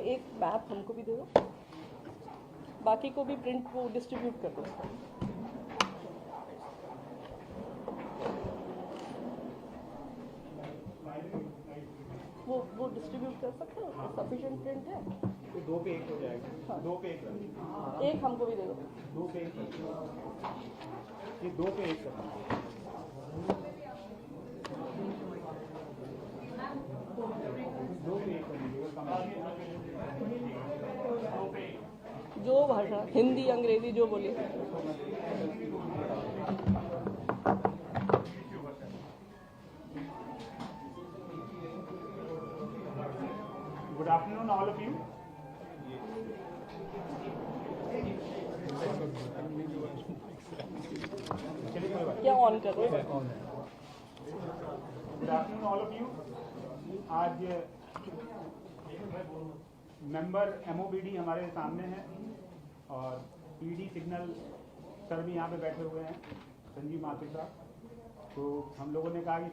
एक मैप हमको भी दे दो, बाकी को भी प्रिंट वो डिस्ट्रीब्यूट कर दो उसका। वो डिस्ट्रीब्यूट कर सकते हो? सफिशिएंट प्रिंट है? तो 2 पे 1 हो जाएगा। हाँ। 2 पे 1 एक हमको भी दे दो। 2 पे 1 ये 2 पे 1 करना। जो भाषा हिंदी अंग्रेजी जो बोली। Good afternoon all of you. क्या ऑन कर रहे हैं? Good afternoon all of you. आज मेंबर MOBD हमारे सामने हैं और PD सिग्नल सर भी यहाँ पे बैठे हुए हैं, संजीव माथुर साहब। तो हम लोगों ने कहा कि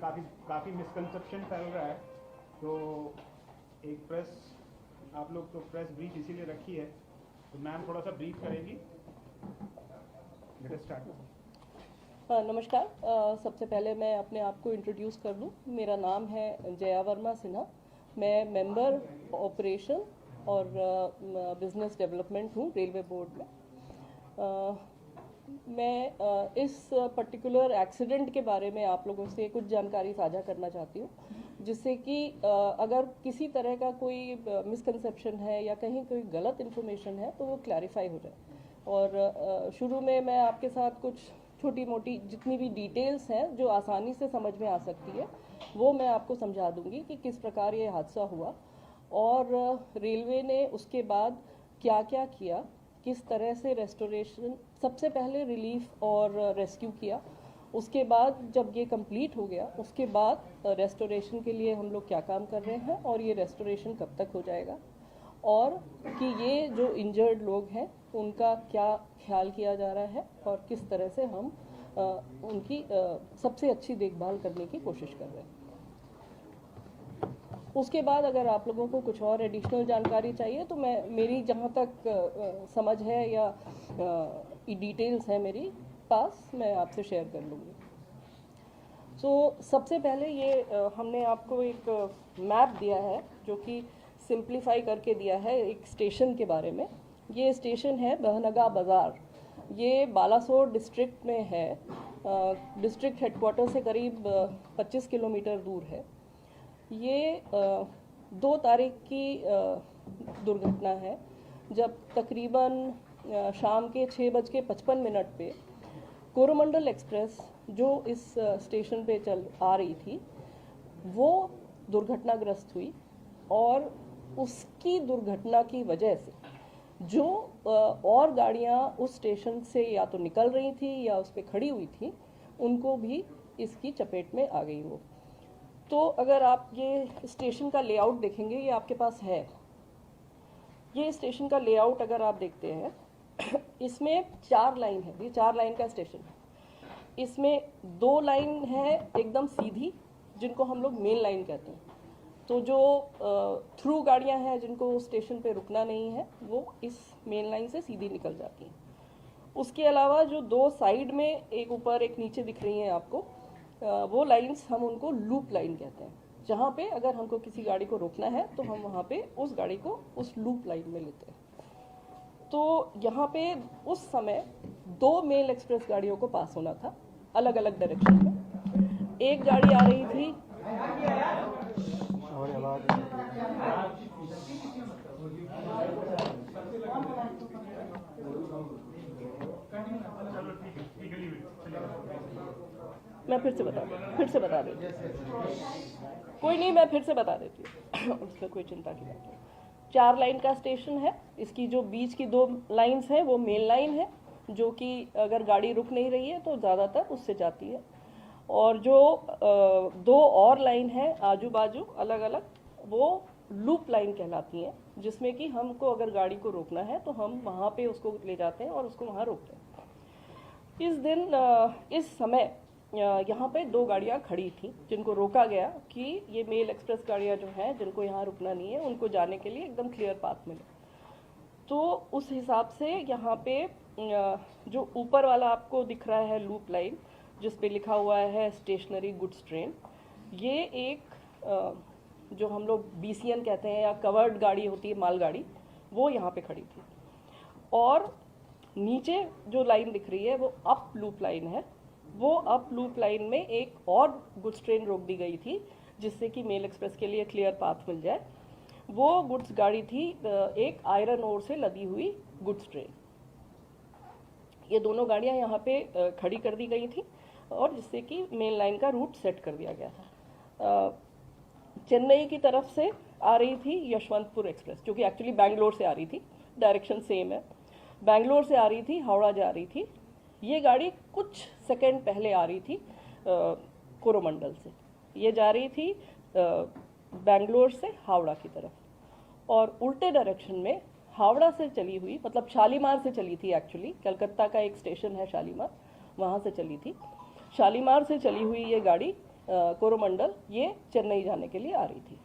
काफ़ी मिसकंसेप्शन फैल रहा है, तो एक प्रेस आप लोग तो प्रेस ब्रीफ इसीलिए रखी है, तो मैम थोड़ा सा ब्रीफ करेंगी। Let us start. नमस्कार। सबसे पहले मैं अपने आप को इंट्रोड्यूस कर दूं। मेरा नाम है जया वर्मा सिन्हा। मैं मेंबर ऑपरेशन और बिजनेस डेवलपमेंट हूँ रेलवे बोर्ड में। मैं इस पर्टिकुलर एक्सीडेंट के बारे में आप लोगों से कुछ जानकारी साझा करना चाहती हूँ, जिससे कि अगर किसी तरह का कोई मिसकंसेप्शन है या कहीं कोई गलत इन्फॉर्मेशन है तो वो क्लैरिफाई हो जाए। और शुरू में मैं आपके साथ कुछ छोटी मोटी जितनी भी डिटेल्स हैं जो आसानी से समझ में आ सकती है वो मैं आपको समझा दूंगी कि किस प्रकार ये हादसा हुआ और रेलवे ने उसके बाद क्या क्या किया, किस तरह से रेस्टोरेशन, सबसे पहले रिलीफ और रेस्क्यू किया, उसके बाद जब ये कंप्लीट हो गया उसके बाद रेस्टोरेशन के लिए हम लोग क्या काम कर रहे हैं और ये रेस्टोरेशन कब तक हो जाएगा, और कि ये जो इंजर्ड लोग हैं उनका क्या ख्याल किया जा रहा है और किस तरह से हम उनकी सबसे अच्छी देखभाल करने की कोशिश कर रहे हैं। उसके बाद अगर आप लोगों को कुछ और एडिशनल जानकारी चाहिए तो मेरी जहाँ तक समझ है या डिटेल्स है मेरी पास, मैं आपसे शेयर कर लूँगी। सबसे पहले ये हमने आपको एक मैप दिया है जो कि सिंप्लीफाई करके दिया है एक स्टेशन के बारे में। ये स्टेशन है बहनगा बाज़ार। ये बालासोर डिस्ट्रिक्ट में है। डिस्ट्रिक्ट हेडक्वार्टर से करीब 25 किलोमीटर दूर है। ये 2 तारीख की दुर्घटना है, जब तकरीबन शाम के 6:55 पे कोरोमंडल एक्सप्रेस जो इस स्टेशन पे चल आ रही थी वो दुर्घटनाग्रस्त हुई और उसकी दुर्घटना की वजह से जो और गाड़ियाँ उस स्टेशन से या तो निकल रही थी या उस पर खड़ी हुई थी उनको भी इसकी चपेट में आ गई वो। तो अगर आप ये स्टेशन का लेआउट देखेंगे, ये आपके पास है, ये स्टेशन का लेआउट अगर आप देखते हैं इसमें 4 लाइन है, ये 4 लाइन का स्टेशन है। इसमें 2 लाइन है एकदम सीधी जिनको हम लोग मेन लाइन कहते हैं। तो जो थ्रू गाड़ियां हैं जिनको स्टेशन पे रुकना नहीं है वो इस मेन लाइन से सीधी निकल जाती हैं। उसके अलावा जो 2 साइड में एक ऊपर एक नीचे दिख रही हैं आपको, वो लाइंस हम उनको लूप लाइन कहते हैं, जहाँ पे अगर हमको किसी गाड़ी को रोकना है तो हम वहाँ पे उस गाड़ी को उस लूप लाइन में लेते हैं। तो यहाँ पे उस समय 2 मेल एक्सप्रेस गाड़ियों को पास होना था अलग अलग डायरेक्शन में। एक गाड़ी आ रही थी मैं फिर से बता देती हूँ, कोई नहीं, मैं फिर से बता देती हूँ उसमें कोई चिंता की बात नहीं। 4 लाइन का स्टेशन है। इसकी जो बीच की 2 लाइंस है वो मेन लाइन है, जो कि अगर गाड़ी रुक नहीं रही है तो ज़्यादातर उससे जाती है। और जो 2 और लाइन है आजू बाजू अलग अलग, वो लूप लाइन कहलाती हैं, जिसमें कि हमको अगर गाड़ी को रोकना है तो हम वहाँ पे उसको ले जाते हैं और उसको वहाँ रोकते हैं। इस दिन इस समय यहाँ पे 2 गाड़ियाँ खड़ी थी जिनको रोका गया कि ये मेल एक्सप्रेस गाड़ियाँ जो हैं जिनको यहाँ रुकना नहीं है उनको जाने के लिए एकदम क्लियर पाथ मिले। तो उस हिसाब से यहाँ पे जो ऊपर वाला आपको दिख रहा है लूप लाइन जिस पे लिखा हुआ है स्टेशनरी गुड्स ट्रेन, ये एक जो हम लोग BCN कहते हैं या कवर्ड गाड़ी होती है मालगाड़ी, वो यहाँ पे खड़ी थी। और नीचे जो लाइन दिख रही है वो अप लूप लाइन है। वो अप लूप लाइन में एक और गुड्स ट्रेन रोक दी गई थी जिससे कि मेल एक्सप्रेस के लिए क्लियर पाथ मिल जाए। वो गुड्स गाड़ी थी एक आयरन ओर से लदी हुई गुड्स ट्रेन। ये दोनों गाड़ियां यहाँ पे खड़ी कर दी गई थी और जिससे कि मेन लाइन का रूट सेट कर दिया गया था। चेन्नई की तरफ से आ रही थी यशवंतपुर एक्सप्रेस, जो कि एक्चुअली बैंगलोर से आ रही थी, डायरेक्शन सेम है। बैंगलोर से आ रही थी, हावड़ा जा रही थी। ये गाड़ी कुछ सेकंड पहले आ रही थी कोरोमंडल से। ये जा रही थी बैंगलोर से हावड़ा की तरफ, और उल्टे डायरेक्शन में हावड़ा से चली हुई, मतलब शालीमार से चली थी एक्चुअली, कलकत्ता का एक स्टेशन है शालीमार, वहाँ से चली थी। शालीमार से चली हुई ये गाड़ी कोरोमंडल ये चेन्नई जाने के लिए आ रही थी।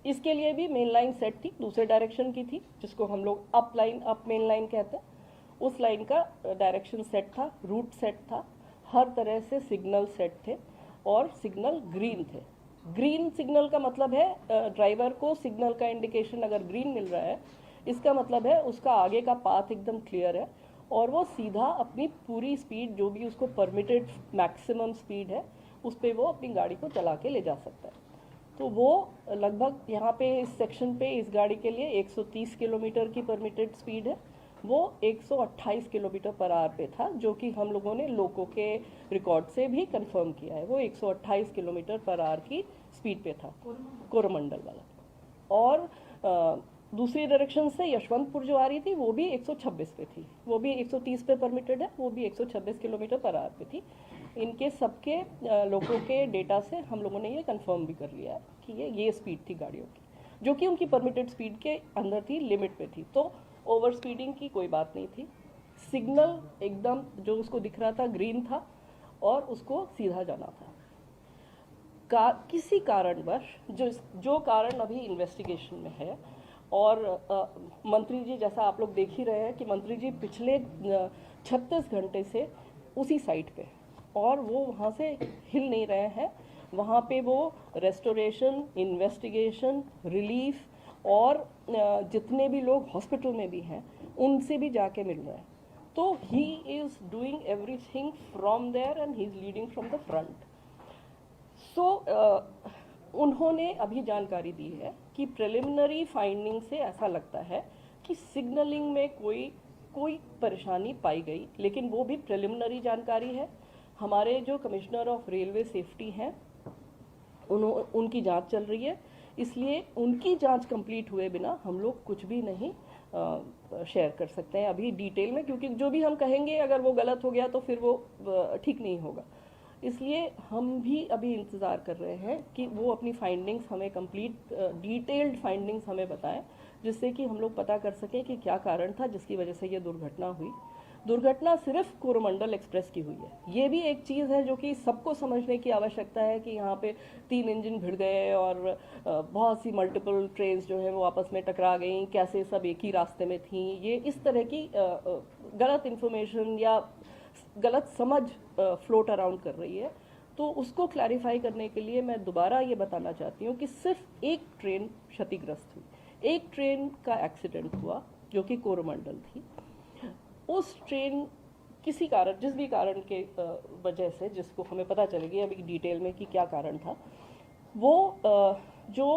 इसके लिए भी मेन लाइन सेट थी, दूसरे डायरेक्शन की थी, जिसको हम लोग अप मेन लाइन कहते हैं। उस लाइन का डायरेक्शन सेट था, रूट सेट था, हर तरह से सिग्नल सेट थे और सिग्नल ग्रीन थे। ग्रीन सिग्नल का मतलब है ड्राइवर को सिग्नल का इंडिकेशन अगर ग्रीन मिल रहा है, इसका मतलब है उसका आगे का पाथ एकदम क्लियर है और वो सीधा अपनी पूरी स्पीड, जो भी उसको परमिटेड मैक्सिमम स्पीड है, उस पर वो अपनी गाड़ी को चला के ले जा सकता है। तो वो लगभग यहाँ पे इस सेक्शन पे इस गाड़ी के लिए 130 किलोमीटर की परमिटेड स्पीड है। वो 128 किलोमीटर पर आवर पे था, जो कि हम लोगों ने लोको के रिकॉर्ड से भी कंफर्म किया है। वो 128 किलोमीटर पर आवर की स्पीड पे था कोरोमंडल वाला। और दूसरी डायरेक्शन से यशवंतपुर जो आ रही थी वो भी 126 पे थी, वो भी 130 पे परमिटेड है, वो भी 126 किलोमीटर पर आवर पे थी। इनके सबके लोगों के डेटा से हम लोगों ने ये कंफर्म भी कर लिया है कि ये स्पीड थी गाड़ियों की, जो कि उनकी परमिटेड स्पीड के अंदर थी, लिमिट पे थी। तो ओवर स्पीडिंग की कोई बात नहीं थी। सिग्नल एकदम जो उसको दिख रहा था ग्रीन था और उसको सीधा जाना था। किसी कारणवश जो कारण अभी इन्वेस्टिगेशन में है, और मंत्री जी, जैसा आप लोग देख ही रहे हैं कि मंत्री जी पिछले 36 घंटे से उसी साइट पे, और वो वहाँ से हिल नहीं रहे हैं। वहाँ पे वो रेस्टोरेशन, इन्वेस्टिगेशन, रिलीफ और जितने भी लोग हॉस्पिटल में भी हैं उनसे भी जाके मिल रहे हैं। तो he is doing everything from there and he is leading from the front. So उन्होंने अभी जानकारी दी है कि प्रिलिमिनरी फाइंडिंग से ऐसा लगता है कि सिग्नलिंग में कोई परेशानी पाई गई, लेकिन वो भी प्रिलिमिनरी जानकारी है। हमारे जो कमिश्नर ऑफ रेलवे सेफ्टी हैं उनकी जांच चल रही है, इसलिए उनकी जांच कंप्लीट हुए बिना हम लोग कुछ भी नहीं शेयर कर सकते हैं अभी डिटेल में, क्योंकि जो भी हम कहेंगे अगर वो गलत हो गया तो फिर वो ठीक नहीं होगा। इसलिए हम भी अभी इंतज़ार कर रहे हैं कि वो अपनी फाइंडिंग्स हमें कंप्लीट डिटेल्ड फाइंडिंग्स हमें बताएं, जिससे कि हम लोग पता कर सकें कि क्या कारण था जिसकी वजह से ये दुर्घटना हुई। दुर्घटना सिर्फ कोरोमंडल एक्सप्रेस की हुई है। ये भी एक चीज़ है जो कि सबको समझने की आवश्यकता है कि यहाँ पे 3 इंजन भिड़ गए और बहुत सी मल्टीपल ट्रेन्स जो है वो आपस में टकरा गई, कैसे सब एक ही रास्ते में थी। ये इस तरह की गलत इन्फॉर्मेशन या गलत समझ फ्लोट अराउंड कर रही है। तो उसको क्लैरिफाई करने के लिए मैं दोबारा ये बताना चाहती हूँ कि सिर्फ एक ट्रेन क्षतिग्रस्त हुई, एक ट्रेन का एक्सीडेंट हुआ जो कि कोरोमंडल थी। उस ट्रेन किसी कारण, जिस भी कारण के वजह से, जिसको हमें पता चलेगी अभी डिटेल में कि क्या कारण था, वो जो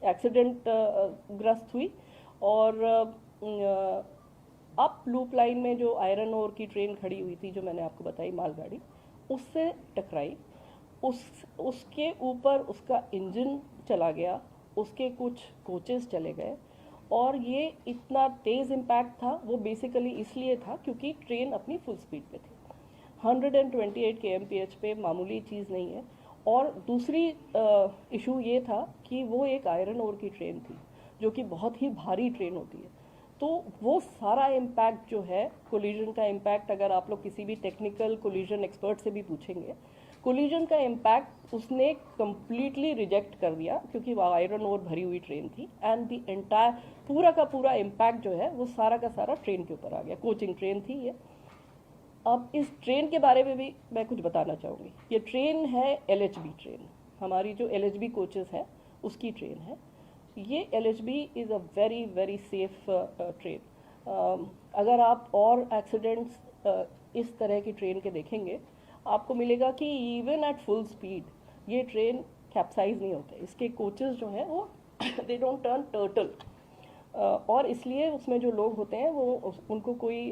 एक्सीडेंट ग्रस्त हुई और अप लूप लाइन में जो आयरन ओर की ट्रेन खड़ी हुई थी, जो मैंने आपको बताई मालगाड़ी, उससे टकराई। उसके ऊपर उसका इंजन चला गया, उसके कुछ कोचेस चले गए, और ये इतना तेज़ इम्पैक्ट था वो बेसिकली इसलिए था क्योंकि ट्रेन अपनी फुल स्पीड पे थी। 128 kmph पे मामूली चीज़ नहीं है। और दूसरी इशू ये था कि वो एक आयरन ओर की ट्रेन थी, जो कि बहुत ही भारी ट्रेन होती है। तो वो सारा इम्पैक्ट जो है कोलिजन का इम्पैक्ट, अगर आप लोग किसी भी टेक्निकल कोलिजन एक्सपर्ट से भी पूछेंगे, कोलिजन का इम्पैक्ट उसने कंप्लीटली रिजेक्ट कर दिया, क्योंकि वो आयरन ओर भरी हुई ट्रेन थी। एंड द एंटायर पूरा का पूरा इम्पैक्ट जो है वो सारा का सारा ट्रेन के ऊपर आ गया। कोचिंग ट्रेन थी ये। अब इस ट्रेन के बारे में भी मैं कुछ बताना चाहूँगी। ये ट्रेन है LHB ट्रेन, हमारी जो LHB कोचेस हैं उसकी ट्रेन है ये। LHB is a very very safe train. अगर आप और एक्सीडेंट्स इस तरह की ट्रेन के देखेंगे, आपको मिलेगा कि इवन एट फुल स्पीड ये ट्रेन कैप्साइज नहीं होते। इसके कोचेस जो हैं वो दे डोंट टर्न टर्टल, और इसलिए उसमें जो लोग होते हैं वो उनको कोई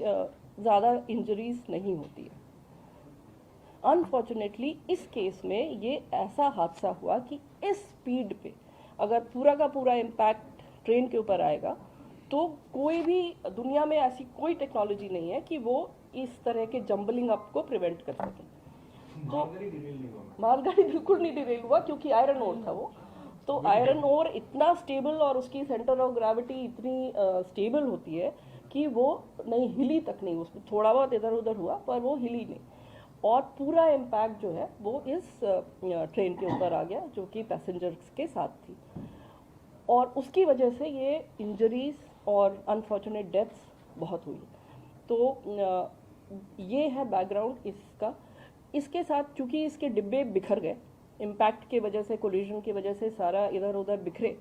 ज़्यादा इंजरीज नहीं होती है। अनफॉर्चुनेटली इस केस में ये ऐसा हादसा हुआ कि इस स्पीड पे अगर पूरा का पूरा इम्पैक्ट ट्रेन के ऊपर आएगा तो कोई भी दुनिया में ऐसी कोई टेक्नोलॉजी नहीं है कि वो इस तरह के जंबलिंग अप को प्रिवेंट कर सके। तो मालगाड़ी बिल्कुल नहीं डिरेल हुआ, क्योंकि आयरन ओर था वो। तो आयरन ओर इतना स्टेबल और उसकी सेंटर ऑफ ग्रेविटी इतनी स्टेबल होती है कि वो नहीं हिली तक नहीं, उसमें थोड़ा बहुत इधर उधर हुआ पर वो हिली नहीं। और पूरा इम्पैक्ट जो है वो इस ट्रेन के ऊपर आ गया जो कि पैसेंजर्स के साथ थी, और उसकी वजह से ये इंजरीज और अनफॉर्चुनेट डेथ्स बहुत हुई। तो ये है बैकग्राउंड इसका। इसके साथ चूंकि इसके डिब्बे बिखर गए इम्पैक्ट के वजह से, कोलिजन की वजह से सारा इधर उधर बिखरे,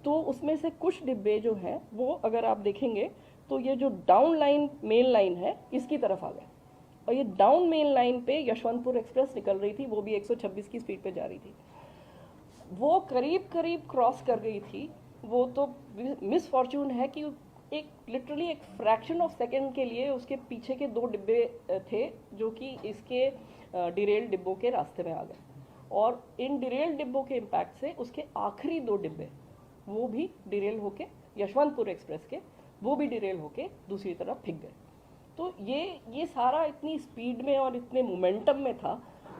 तो उसमें से कुछ डिब्बे जो हैं वो अगर आप देखेंगे तो ये जो डाउन लाइन मेन लाइन है इसकी तरफ आ गए, और ये डाउन मेन लाइन पे यशवंतपुर एक्सप्रेस निकल रही थी, वो भी 126 की स्पीड पे जा रही थी। वो करीब करीब क्रॉस कर गई थी। वो तो मिस फॉर्च्यून है कि एक लिटरली एक फ्रैक्शन ऑफ सेकेंड के लिए उसके पीछे के 2 डिब्बे थे जो कि इसके डिरेल डिब्बों के रास्ते में आ गए, और इन डिरेल डिब्बों के इम्पैक्ट से उसके आखिरी 2 डिब्बे वो भी डिरेल होके यशवंतपुर एक्सप्रेस के वो भी डिरेल होके दूसरी तरफ फिक गए। तो ये सारा इतनी स्पीड में और इतने मोमेंटम में था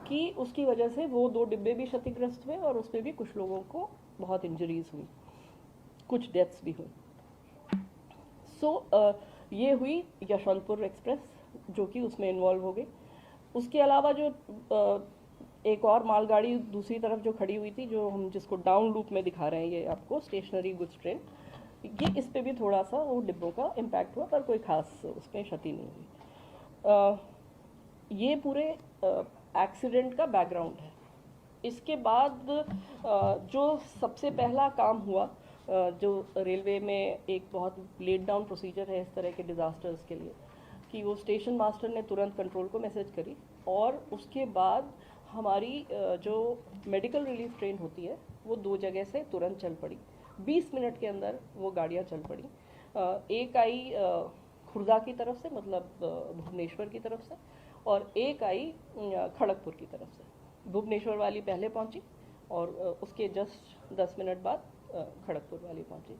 कि उसकी वजह से वो 2 डिब्बे भी क्षतिग्रस्त हुए, और उसमें भी कुछ लोगों को बहुत इंजरीज हुई, कुछ डेथ्स भी हुई। ये हुई यशवंतपुर एक्सप्रेस जो कि उसमें इन्वॉल्व हो गई। उसके अलावा जो एक और मालगाड़ी दूसरी तरफ जो खड़ी हुई थी, जो हम जिसको डाउन लूप में दिखा रहे हैं ये आपको, स्टेशनरी गुड्स ट्रेन, ये इस पे भी थोड़ा सा वो डिब्बों का इम्पैक्ट हुआ, पर कोई खास उसमें क्षति नहीं हुई। ये पूरे एक्सीडेंट का बैकग्राउंड है। इसके बाद जो सबसे पहला काम हुआ, जो रेलवे में एक बहुत लेट डाउन प्रोसीजर है इस तरह के डिज़ास्टर्स के लिए, कि वो स्टेशन मास्टर ने तुरंत कंट्रोल को मैसेज करी, और उसके बाद हमारी जो मेडिकल रिलीफ ट्रेन होती है वो 2 जगह से तुरंत चल पड़ी। 20 मिनट के अंदर वो गाड़ियाँ चल पड़ी। एक आई खुर्दा की तरफ से, मतलब भुवनेश्वर की तरफ से, और एक आई खड़गपुर की तरफ से। भुवनेश्वर वाली पहले पहुंची और उसके जस्ट 10 मिनट बाद खड़गपुर वाली पहुंची।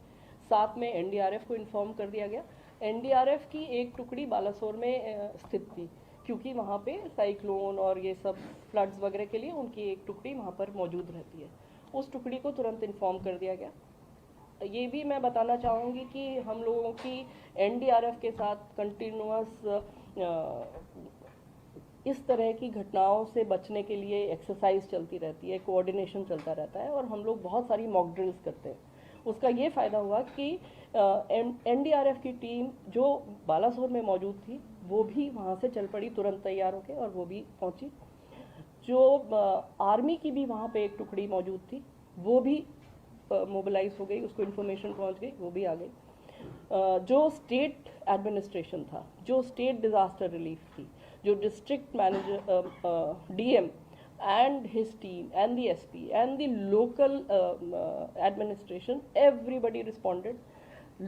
साथ में NDRF को इन्फॉर्म कर दिया गया। NDRF की एक टुकड़ी बालासोर में स्थित थी, क्योंकि वहाँ पे साइक्लोन और ये सब फ्लड्स वगैरह के लिए उनकी एक टुकड़ी वहाँ पर मौजूद रहती है। उस टुकड़ी को तुरंत इन्फॉर्म कर दिया गया। ये भी मैं बताना चाहूँगी कि हम लोगों की NDRF के साथ कंटिन्यूअस इस तरह की घटनाओं से बचने के लिए एक्सरसाइज चलती रहती है, कोऑर्डिनेशन चलता रहता है, और हम लोग बहुत सारी मॉक ड्रिल्स करते हैं। उसका ये फ़ायदा हुआ कि NDRF की टीम जो बालासोर में मौजूद थी वो भी वहाँ से चल पड़ी तुरंत तैयार होकर, और वो भी पहुँची। जो आर्मी की भी वहाँ पे एक टुकड़ी मौजूद थी वो भी मोबिलाइज हो गई, उसको इन्फॉर्मेशन पहुँच गई, वो भी आ गई। जो स्टेट एडमिनिस्ट्रेशन था, जो स्टेट डिज़ास्टर रिलीफ थी, जो district manager DM and his team and the SP and the local administration, everybody responded.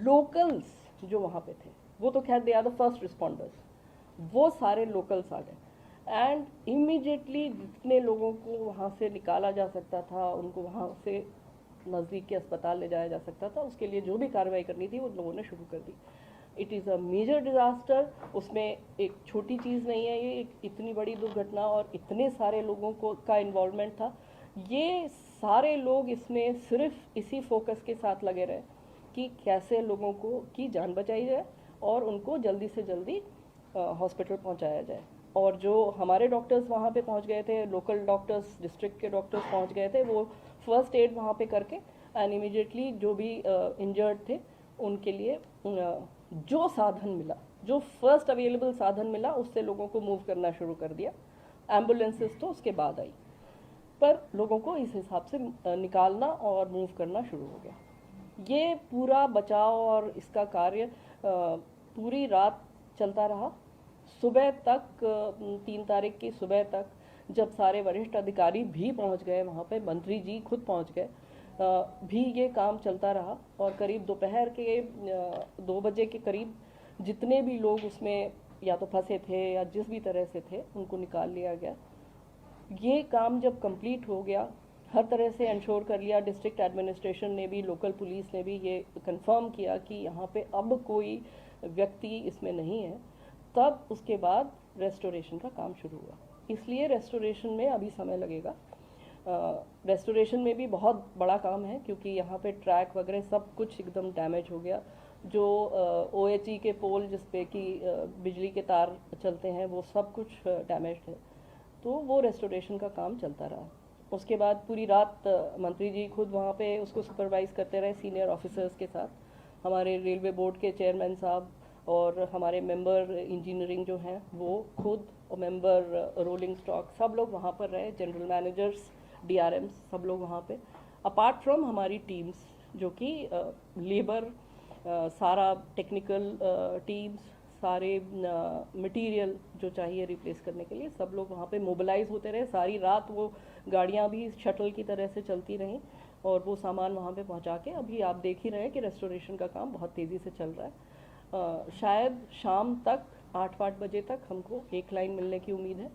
Locals जो वहाँ पे थे वो तो खैर they are the first responders, वो सारे locals आ गए and immediately जितने लोगों को वहाँ से निकाला जा सकता था, उनको वहाँ से नज़दीक के अस्पताल ले जाया जा सकता था, उसके लिए जो भी कार्रवाई करनी थी उन लोगों ने शुरू कर दी। It is a major disaster, उसमें एक छोटी चीज़ नहीं है, ये एक इतनी बड़ी दुर्घटना और इतने सारे लोगों का इन्वॉल्वमेंट था। ये सारे लोग इसमें सिर्फ इसी फोकस के साथ लगे रहे कि कैसे लोगों को की जान बचाई जाए और उनको जल्दी से जल्दी हॉस्पिटल पहुंचाया जाए। और जो हमारे डॉक्टर्स वहाँ पे पहुंच गए थे, लोकल डॉक्टर्स, डिस्ट्रिक्ट के डॉक्टर्स पहुंच गए थे, वो फर्स्ट एड वहाँ पे करके एंड इमीडिएटली जो भी इंजर्ड थे उनके लिए जो साधन मिला, जो फर्स्ट अवेलेबल साधन मिला, उससे लोगों को मूव करना शुरू कर दिया। एम्बुलेंसेस तो उसके बाद आई, पर लोगों को इस हिसाब से निकालना और मूव करना शुरू हो गया। ये पूरा बचाव और इसका कार्य पूरी रात चलता रहा। सुबह तक 3 तारीख की सुबह तक जब सारे वरिष्ठ अधिकारी भी पहुंच गए वहाँ पे, मंत्री जी खुद पहुंच गए, भी ये काम चलता रहा। और करीब दोपहर के 2 बजे के करीब जितने भी लोग उसमें या तो फंसे थे या जिस भी तरह से थे उनको निकाल लिया गया। ये काम जब कंप्लीट हो गया, हर तरह से इंश्योर कर लिया, डिस्ट्रिक्ट एडमिनिस्ट्रेशन ने भी, लोकल पुलिस ने भी ये कंफर्म किया कि यहाँ पे अब कोई व्यक्ति इसमें नहीं है, तब उसके बाद रेस्टोरेशन का काम शुरू हुआ। इसलिए रेस्टोरेशन में अभी समय लगेगा। रेस्टोरेशन में भी बहुत बड़ा काम है क्योंकि यहाँ पे ट्रैक वगैरह सब कुछ एकदम डैमेज हो गया। जो OHE के पोल जिस पे कि बिजली के तार चलते हैं वो सब कुछ डैमेज्ड है, तो वो रेस्टोरेशन का काम चलता रहा। उसके बाद पूरी रात मंत्री जी खुद वहाँ पे उसको सुपरवाइज करते रहे सीनियर ऑफिसर्स के साथ। हमारे रेलवे बोर्ड के चेयरमैन साहब और हमारे मेंबर इंजीनियरिंग जो हैं वो खुद, और मेंबर रोलिंग स्टॉक, सब लोग वहाँ पर रहे, जनरल मैनेजर्स, DRMs, सब लोग वहाँ पे। अपार्ट फ्रॉम हमारी टीम्स जो कि लेबर, सारा टेक्निकल टीम्स, सारे मटेरियल जो चाहिए रिप्लेस करने के लिए, सब लोग वहाँ पे मोबिलाइज होते रहे। सारी रात वो गाड़ियाँ भी शटल की तरह से चलती रहीं और वो सामान वहाँ पे पहुँचा के अभी आप देख ही रहे हैं कि रेस्टोरेशन का काम बहुत तेज़ी से चल रहा है। शायद शाम तक 8-8 बजे तक हमको एक लाइन मिलने की उम्मीद है।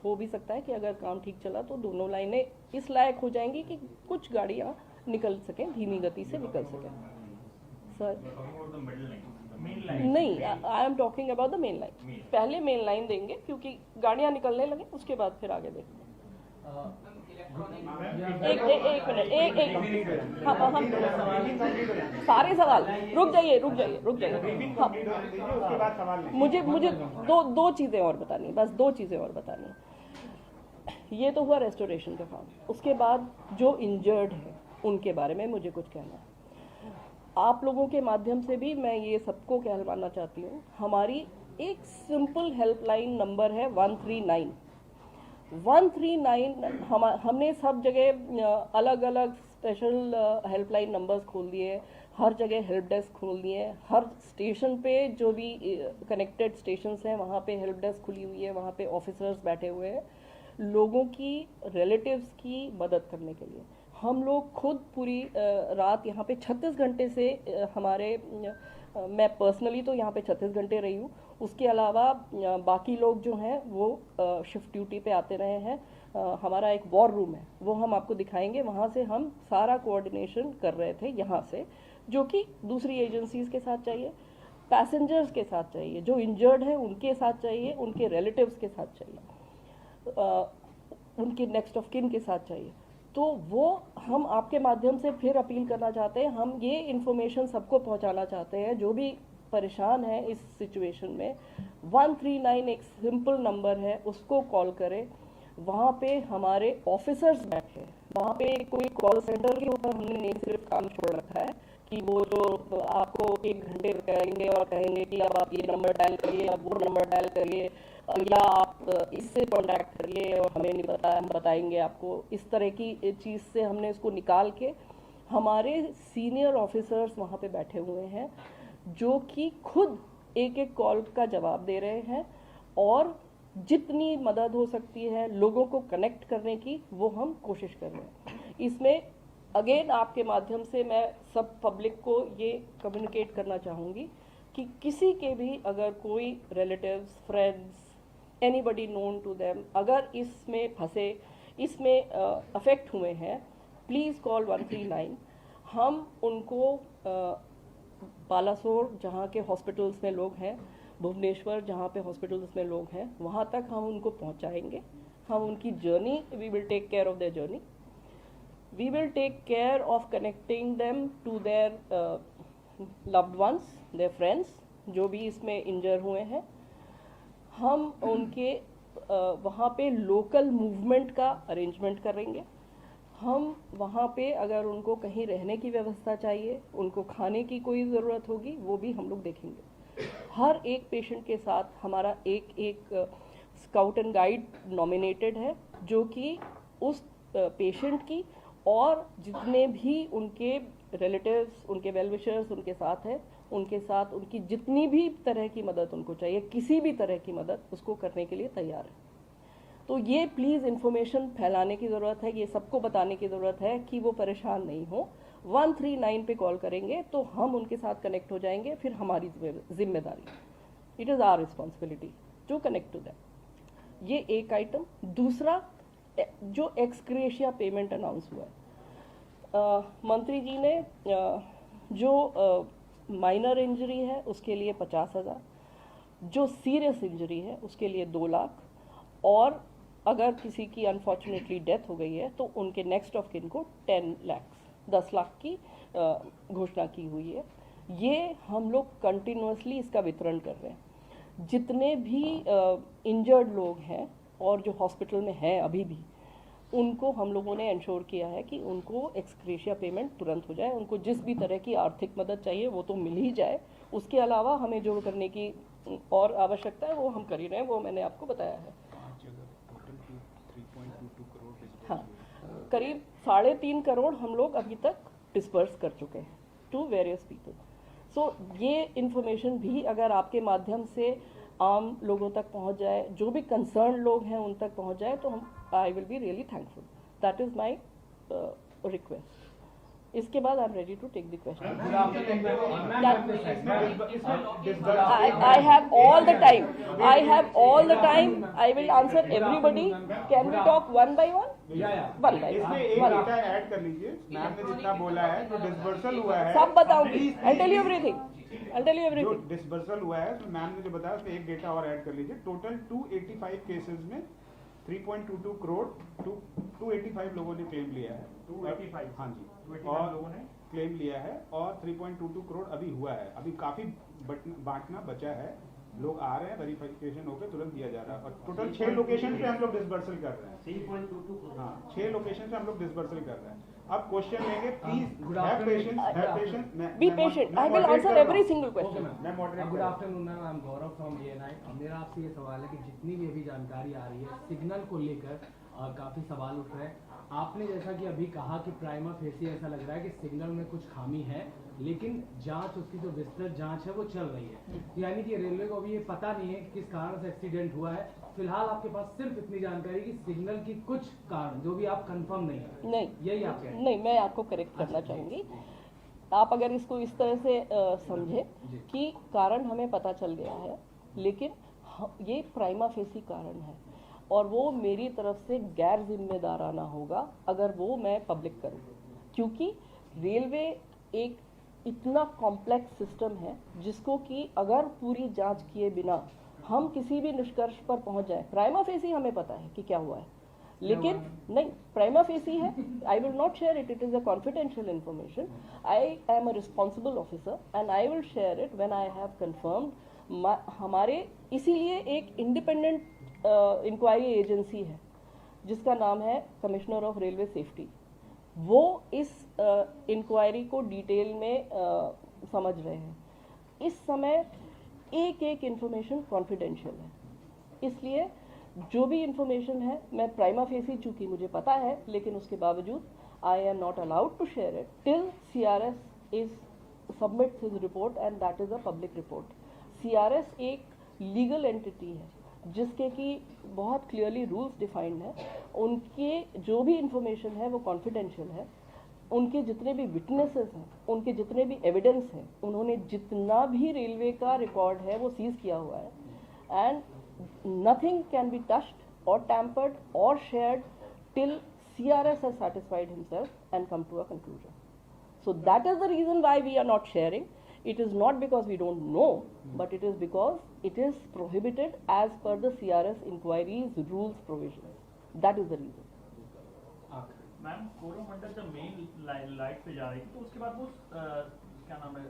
हो भी सकता है कि अगर काम ठीक चला तो दोनों लाइनें इस लायक हो जाएंगी कि कुछ गाड़ियाँ निकल सकें, धीमी गति से निकल सकें। सर नहीं, I am talking about the main line. पहले मेन लाइन देंगे क्योंकि गाड़ियाँ निकलने लगे, उसके बाद फिर आगे देखेंगे। एक मिनट, हम सारे सवाल, रुक जाइए हाँ। मुझे दो चीज़ें और बतानी है, बस 2 चीज़ें और बतानी है। ये तो हुआ रेस्टोरेशन का काम। उसके बाद जो इंजर्ड है उनके बारे में मुझे कुछ कहना है। आप लोगों के माध्यम से भी मैं ये सबको कहलवाना चाहती हूँ, हमारी एक सिंपल हेल्पलाइन नंबर है 139। 139 हमने सब जगह अलग अलग स्पेशल हेल्पलाइन नंबर्स खोल दिए, हर जगह हेल्प डेस्क खोल दिए, हर स्टेशन पे जो भी कनेक्टेड स्टेशंस हैं वहाँ पे हेल्प डेस्क खुली हुई है, वहाँ पे ऑफिसर्स बैठे हुए हैं लोगों की, रिलेटिव्स की मदद करने के लिए। हम लोग खुद पूरी रात यहाँ पे 36 घंटे से हमारे मैं पर्सनली तो यहाँ पे 36 घंटे रही हूँ, उसके अलावा बाकी लोग जो हैं वो शिफ्ट ड्यूटी पे आते रहे हैं। हमारा एक वॉर रूम है, वो हम आपको दिखाएंगे, वहाँ से हम सारा कोऑर्डिनेशन कर रहे थे यहाँ से, जो कि दूसरी एजेंसीज के साथ चाहिए, पैसेंजर्स के साथ चाहिए, जो इंजर्ड है उनके साथ चाहिए, उनके रिलेटिव्स के साथ चाहिए, उनके नेक्स्ट ऑफ किन के साथ चाहिए। तो वो हम आपके माध्यम से फिर अपील करना चाहते हैं, हम ये इन्फॉर्मेशन सबको पहुंचाना चाहते हैं जो भी परेशान है इस सिचुएशन में। 139 एक सिंपल नंबर है, उसको कॉल करें। वहाँ पे हमारे ऑफिसर्स बैठे हैं, वहाँ पे कोई कॉल सेंटर के ऊपर हमने नहीं सिर्फ काम छोड़ रखा है कि वो जो आपको 1 घंटे करेंगे और कहेंगे कि अब आप ये नंबर डायल करिए, अब वो नंबर डायल करिए, या आप इससे कॉन्टैक्ट करिए और हमें नहीं पता, हम बताएंगे आपको। इस तरह की चीज़ से हमने इसको निकाल के हमारे सीनियर ऑफिसर्स वहाँ पे बैठे हुए हैं जो कि खुद एक एक कॉल का जवाब दे रहे हैं और जितनी मदद हो सकती है लोगों को कनेक्ट करने की वो हम कोशिश कर रहे हैं। इसमें अगेन आपके माध्यम से मैं सब पब्लिक को ये कम्युनिकेट करना चाहूँगी कि किसी के भी अगर कोई relatives, friends, anybody known to them अगर इसमें फंसे, इसमें अफेक्ट हुए हैं, प्लीज़ कॉल 139। हम उनको बालासोर जहाँ के हॉस्पिटल्स में लोग हैं, भुवनेश्वर जहाँ पे हॉस्पिटल्स में लोग हैं, वहाँ तक हम उनको पहुँचाएंगे। हम उनकी journey, we will take care of their journey, we will take care of connecting them to their loved ones, their friends जो भी इसमें इंजर हुए हैं, हम उनके वहाँ पे लोकल मूवमेंट का अरेंजमेंट करेंगे। हम वहाँ पे अगर उनको कहीं रहने की व्यवस्था चाहिए, उनको खाने की कोई ज़रूरत होगी, वो भी हम लोग देखेंगे। हर एक पेशेंट के साथ हमारा एक स्काउट एंड गाइड नॉमिनेटेड है, जो कि उस पेशेंट की और जितने भी उनके रिलेटिव्स, उनके वेल विशर्स उनके साथ हैं, उनके साथ उनकी जितनी भी तरह की मदद उनको चाहिए, किसी भी तरह की मदद उसको करने के लिए तैयार है। तो ये प्लीज़ इन्फॉर्मेशन फैलाने की ज़रूरत है, ये सबको बताने की ज़रूरत है कि वो परेशान नहीं हो। 139 पे कॉल करेंगे तो हम उनके साथ कनेक्ट हो जाएंगे, फिर हमारी जिम्मेदारी, it is our responsibility to connect to that. ये एक आइटम। दूसरा, जो एक्सग्रेशिया पेमेंट अनाउंस हुआ है, मंत्री जी ने जो माइनर इंजरी है उसके लिए 50,000, जो सीरियस इंजरी है उसके लिए 2 लाख, और अगर किसी की अनफॉर्चुनेटली डेथ हो गई है तो उनके नेक्स्ट ऑफ किन को 10 लाख 10 लाख की घोषणा की हुई है। ये हम लोग कंटिन्यूसली इसका वितरण कर रहे हैं। जितने भी इंजर्ड लोग हैं और जो हॉस्पिटल में हैं अभी भी, उनको हम लोगों ने इंश्योर किया है कि उनको एक्सग्रेशिया पेमेंट तुरंत हो जाए। उनको जिस भी तरह की आर्थिक मदद चाहिए वो तो मिल ही जाए, उसके अलावा हमें जो करने की और आवश्यकता है वो हम कर ही रहे हैं, वो मैंने आपको बताया है। हाँ, करीब 3.5 करोड़ हम लोग अभी तक डिस्पर्स कर चुके हैं टू वेरियस पीपल। सो ये इन्फॉर्मेशन भी अगर आपके माध्यम से आम लोगों तक पहुंच जाए, जो भी कंसर्न लोग हैं उन तक पहुंच जाए, तो हम I will be really thankful. That is my request. इसके बाद I am ready to take the question. I have all the time. I have all the time. I will answer everybody. Can we talk one by one? One by one. इसमें एक data add कर लीजिए। Ma'am ने जितना बोला है, जो disbursal हुआ है, सब बताऊंगी। I'll tell you everything. I'll tell you जो everything. डिसबर्सल हुआ है तो मैम ने जो बताया उसमें एक डेटा और ऐड कर लीजिए। टोटल 285 केसेस में 3.22 करोड़ 285 लोगों ने क्लेम लिया है। 285 हाँ जी, 285 लोगों ने क्लेम लिया है और 3.22 करोड़ अभी हुआ है। अभी काफी बांटना बचा है। लोग आ रहे हैं, वेरिफिकेशन होकर तुरंत दिया जा रहा है। और टोटल 6 लोकेशन पे हम लोग डिसबर्सल कर रहे हैं। 3.22 करोड़। हाँ, 6 लोकेशन पे हम लोग डिसबर्सल कर रहे हैं। अब क्वेश्चन लेंगे, please have patience. Be patient. I will answer every single question. मैं moderate. Good afternoon ma'am, I am Gaurav from DNI। मेरा आपसे ये सवाल है कि जितनी भी अभी जानकारी आ रही है सिग्नल को लेकर काफ़ी सवाल उठ रहे हैं। आपने जैसा कि अभी कहा कि प्राइमा फेसी ऐसा लग रहा है कि सिग्नल में कुछ खामी है, लेकिन जांच, उसकी जो विस्तृत जांच है वो चल रही है, यानी कि रेलवे को अभी ये पता नहीं है कि किस कारण से एक्सीडेंट हुआ है। फिलहाल आपके पास सिर्फ इतनी जानकारी कि सिग्नल की कुछ कारण जो भी आप कंफर्म नहीं है। नहीं, यही आप कह रहे हैं? नहीं, मैं आपको करेक्ट करना चाहूँगी। आप अगर इसको इस तरह से समझे कि कारण हमें पता चल गया है, लेकिन ये प्राइमा फेसी कारण है और वो मेरी तरफ से गैर जिम्मेदाराना होगा अगर वो मैं पब्लिक करूँ, क्योंकि रेलवे एक इतना कॉम्प्लेक्स सिस्टम है जिसको कि अगर पूरी जांच किए बिना हम किसी भी निष्कर्ष पर पहुंच जाए, प्राइमा फेसी हमें पता है कि क्या हुआ है, लेकिन नहीं, प्राइमा फेसी है, I will not share it, it is a confidential information. I am a responsible officer and I will share it when I have confirmed. हमारे इसीलिए एक इंडिपेंडेंट इंक्वायरी एजेंसी है जिसका नाम है कमिश्नर ऑफ रेलवे सेफ्टी। वो इस inquiry को डिटेल में समझ रहे हैं। इस समय एक एक इन्फॉर्मेशन कॉन्फिडेंशियल है, इसलिए जो भी इन्फॉर्मेशन है मैं प्राइमा फेसी, चूँकि मुझे पता है, लेकिन उसके बावजूद I am not allowed to share it till CRS is submits his report and that is a public report. CRS एक लीगल एंटिटी है जिसके कि बहुत क्लियरली रूल्स डिफाइंड है। उनके जो भी इंफॉर्मेशन है वो कॉन्फिडेंशियल है। उनके जितने भी विटनेसेस हैं, उनके जितने भी एविडेंस हैं, उन्होंने जितना भी रेलवे का रिकॉर्ड है वो सीज किया हुआ है and nothing can be touched और टैम्पर्ड और shared till CRS has satisfied himself and come to a conclusion. So that is the reason why we are not sharing. It is not because we don't know, but it is because it is prohibited as per the CRS inquiries rules provisions. That is the reason. Ma'am, Coromandel जब main light पे जा रही थी तो उसके बाद वो क्या नाम है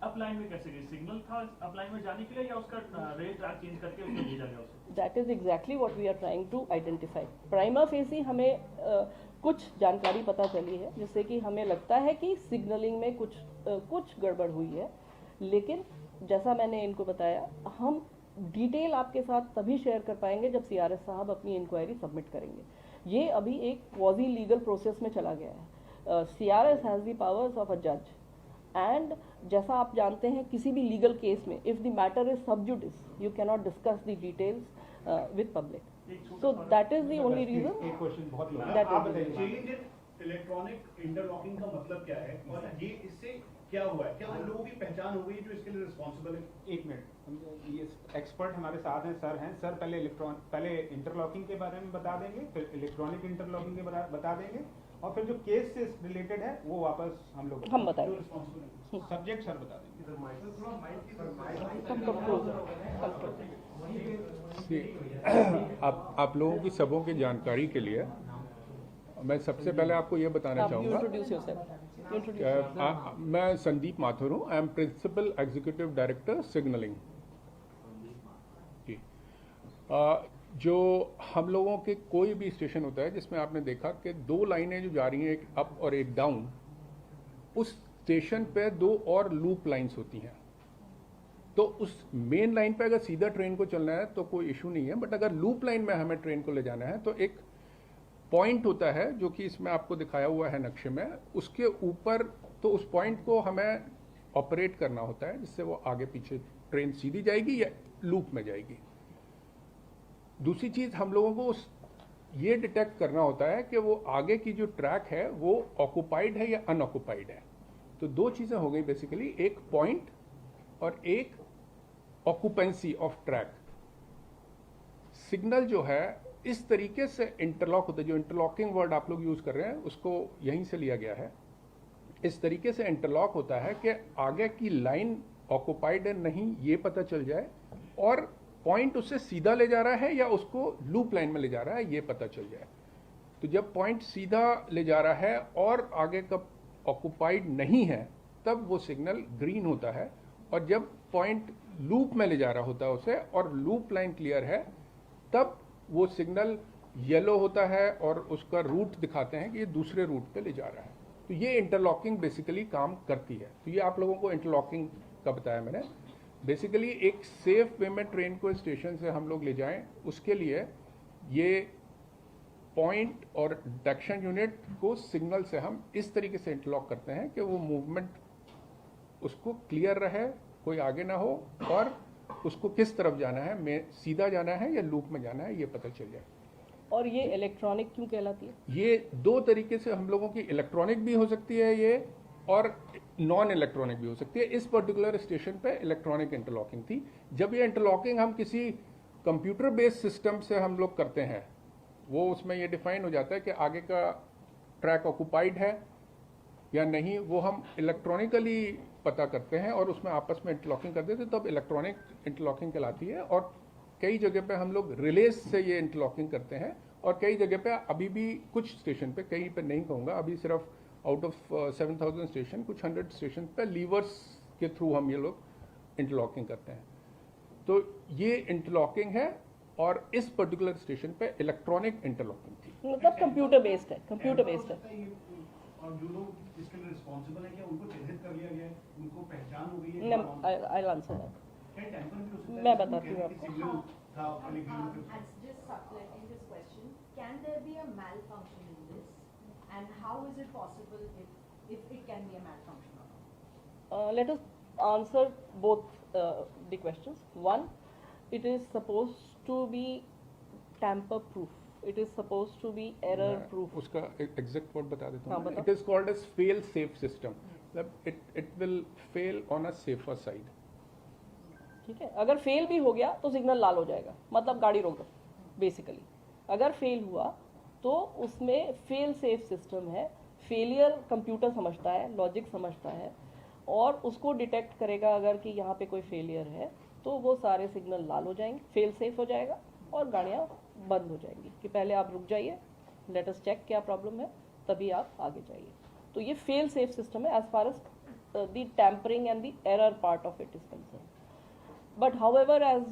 अपलाइन में कैसे गई? सिग्नल था अपलाइन में जाने के लिए या उसका रेल ट्रैक चेंज करके उसको भेजा गया उसे? That is exactly what we are trying to identify. Prima facie हमें कुछ जानकारी पता चली है जिससे कि हमें लगता है कि सिग्नलिंग में कुछ गड़बड़ हुई है, लेकिन जैसा मैंने इनको बताया, हम डिटेल आपके साथ तभी शेयर कर पाएंगे जब सीआरएस साहब अपनी इंक्वायरी सबमिट करेंगे। ये अभी एक क्वाजी लीगल प्रोसेस में चला गया है। CRS has the powers of a जज, एंड जैसा आप जानते हैं किसी भी लीगल केस में if the matter is sub judice you cannot discuss the details with public. So that is the only reason. एक क्वेश्चन बहुत लंबा That आप is- बताइए। चेंज इन इलेक्ट्रॉनिक इंटरलॉकिंग का मतलब क्या है और ये इससे क्या हुआ है? क्या उन लोगों की पहचान हो गई जो इसके लिए रिस्पॉन्सिबल है? एक मिनट, ये एक्सपर्ट हमारे साथ हैं, सर पहले इंटरलॉकिंग के बारे में बता देंगे, फिर इलेक्ट्रॉनिक इंटरलॉकिंग के बारे में बता देंगे, और फिर जो केस से रिलेटेड है वो वापस हम लोग हम जो बताएंगे। रिस्पॉन्सिबल है? सब्जेक्ट सर बता देंगे। आप लोगों की सबों की जानकारी के लिए मैं सबसे पहले आपको ये बताना आप चाहूँगा। Introduce yourself. मैं संदीप माथुर हूँ, I am principal executive director signalling ji. जो हम लोगों के कोई भी स्टेशन होता है जिसमें आपने देखा कि दो लाइनें जो जा रही हैं, एक अप और एक डाउन, उस स्टेशन पे दो और लूप लाइंस होती हैं। तो उस मेन लाइन पे अगर सीधा ट्रेन को चलना है तो कोई इशू नहीं है, बट अगर लूप लाइन में हमें ट्रेन को ले जाना है तो एक पॉइंट होता है जो कि इसमें आपको दिखाया हुआ है नक्शे में, उसके ऊपर तो उस पॉइंट को हमें ऑपरेट करना होता है जिससे वो आगे पीछे ट्रेन सीधी जाएगी या लूप में जाएगी। दूसरी चीज हम लोगों को ये डिटेक्ट करना होता है कि वो आगे की जो ट्रैक है वो ऑक्युपाइड है या अनऑक्युपाइड है। तो दो चीजें हो गई बेसिकली, एक पॉइंट और एक ऑक्युपेंसी ऑफ ट्रैक। सिग्नल जो है इस तरीके से इंटरलॉक होता है, जो इंटरलॉकिंग वर्ड आप लोग यूज कर रहे हैं उसको यहीं से लिया गया है। इस तरीके से इंटरलॉक होता है कि आगे की लाइन ऑक्युपाइड है नहीं ये पता चल जाए, और पॉइंट उससे सीधा ले जा रहा है या उसको लूप लाइन में ले जा रहा है ये पता चल जाए। तो जब पॉइंट सीधा ले जा रहा है और आगे का ऑक्युपाइड नहीं है तब वो सिग्नल ग्रीन होता है, और जब पॉइंट लूप में ले जा रहा होता है उसे और लूप लाइन क्लियर है तब वो सिग्नल येलो होता है और उसका रूट दिखाते हैं कि ये दूसरे रूट पे ले जा रहा है। तो ये इंटरलॉकिंग बेसिकली काम करती है। तो ये आप लोगों को इंटरलॉकिंग का बताया मैंने। बेसिकली एक सेफ वे में ट्रेन को स्टेशन से हम लोग ले जाएं, उसके लिए ये पॉइंट और डिटेक्शन यूनिट को सिग्नल से हम इस तरीके से इंटरलॉक करते हैं कि वो मूवमेंट उसको क्लियर रहे, कोई आगे ना हो, और उसको किस तरफ जाना है, में सीधा जाना है या लूप में जाना है ये पता चल जाए। और ये इलेक्ट्रॉनिक क्यों कहलाती है? ये दो तरीके से हम लोगों की इलेक्ट्रॉनिक भी हो सकती है ये, और नॉन इलेक्ट्रॉनिक भी हो सकती है। इस पर्टिकुलर स्टेशन पे इलेक्ट्रॉनिक इंटरलॉकिंग थी। जब ये इंटरलॉकिंग हम किसी कंप्यूटर बेस्ड सिस्टम से हम लोग करते हैं, वो उसमें ये डिफाइन हो जाता है कि आगे का ट्रैक ऑक्युपाइड है या नहीं, वो हम इलेक्ट्रॉनिकली पता करते हैं और उसमें आपस में इंटरलॉकिंग करते थे, तब इलेक्ट्रॉनिक इंटरलॉकिंग कहलाती है। और कई जगह पे हम लोग रिलेज से ये इंटरलॉकिंग करते हैं, और कई जगह पे अभी भी कुछ स्टेशन पे, कहीं पे नहीं कहूँगा, अभी सिर्फ आउट ऑफ 7000 स्टेशन कुछ 100 स्टेशन पे लीवर्स के थ्रू हम ये लोग इंटरलॉकिंग करते हैं। तो ये इंटरलॉकिंग है, और इस पर्टिकुलर स्टेशन पे इलेक्ट्रॉनिक इंटरलॉकिंग थी। मतलब कंप्यूटर बेस्ड है, कंप्यूटर बेस्ड है। और जो लोग इसके लिए रिस्पॉन्सिबल है क्या उनको चिन्हित कर लिया गया है, उनको पहचान हो गई है? I answer that. क्या टैंपर भी हो सकता है? मैं बताती हूँ आपको। सिग्नल था पहले ग्रीन पे। Just supplementing this question, can there be a malfunction in this? And how is it possible if it can be a malfunction or not? Let us answer both the questions. One, it is supposed to be tamper proof. It is supposed to be error proof. उसका exact word बता देता हाँ, हूँ। बताओ। It is called as fail safe system, मतलब it will fail on a safer side. ठीक है, अगर फेल भी हो गया तो सिग्नल लाल हो जाएगा, मतलब गाड़ी रोक दो बेसिकली। अगर फेल हुआ तो उसमें फेल सेफ सिस्टम है। फेलियर कंप्यूटर समझता है, लॉजिक समझता है, और उसको डिटेक्ट करेगा अगर कि यहाँ पे कोई फेलियर है तो वो सारे सिग्नल लाल हो जाएंगे, फेल सेफ हो जाएगा, और गाड़ियाँ बंद हो जाएंगी कि पहले आप रुक जाइए, लेट अस चेक क्या प्रॉब्लम है, तभी आप आगे जाइए। तो ये फेल सेफ सिस्टम है as far as the tampering and the error part of it is concerned. But however, as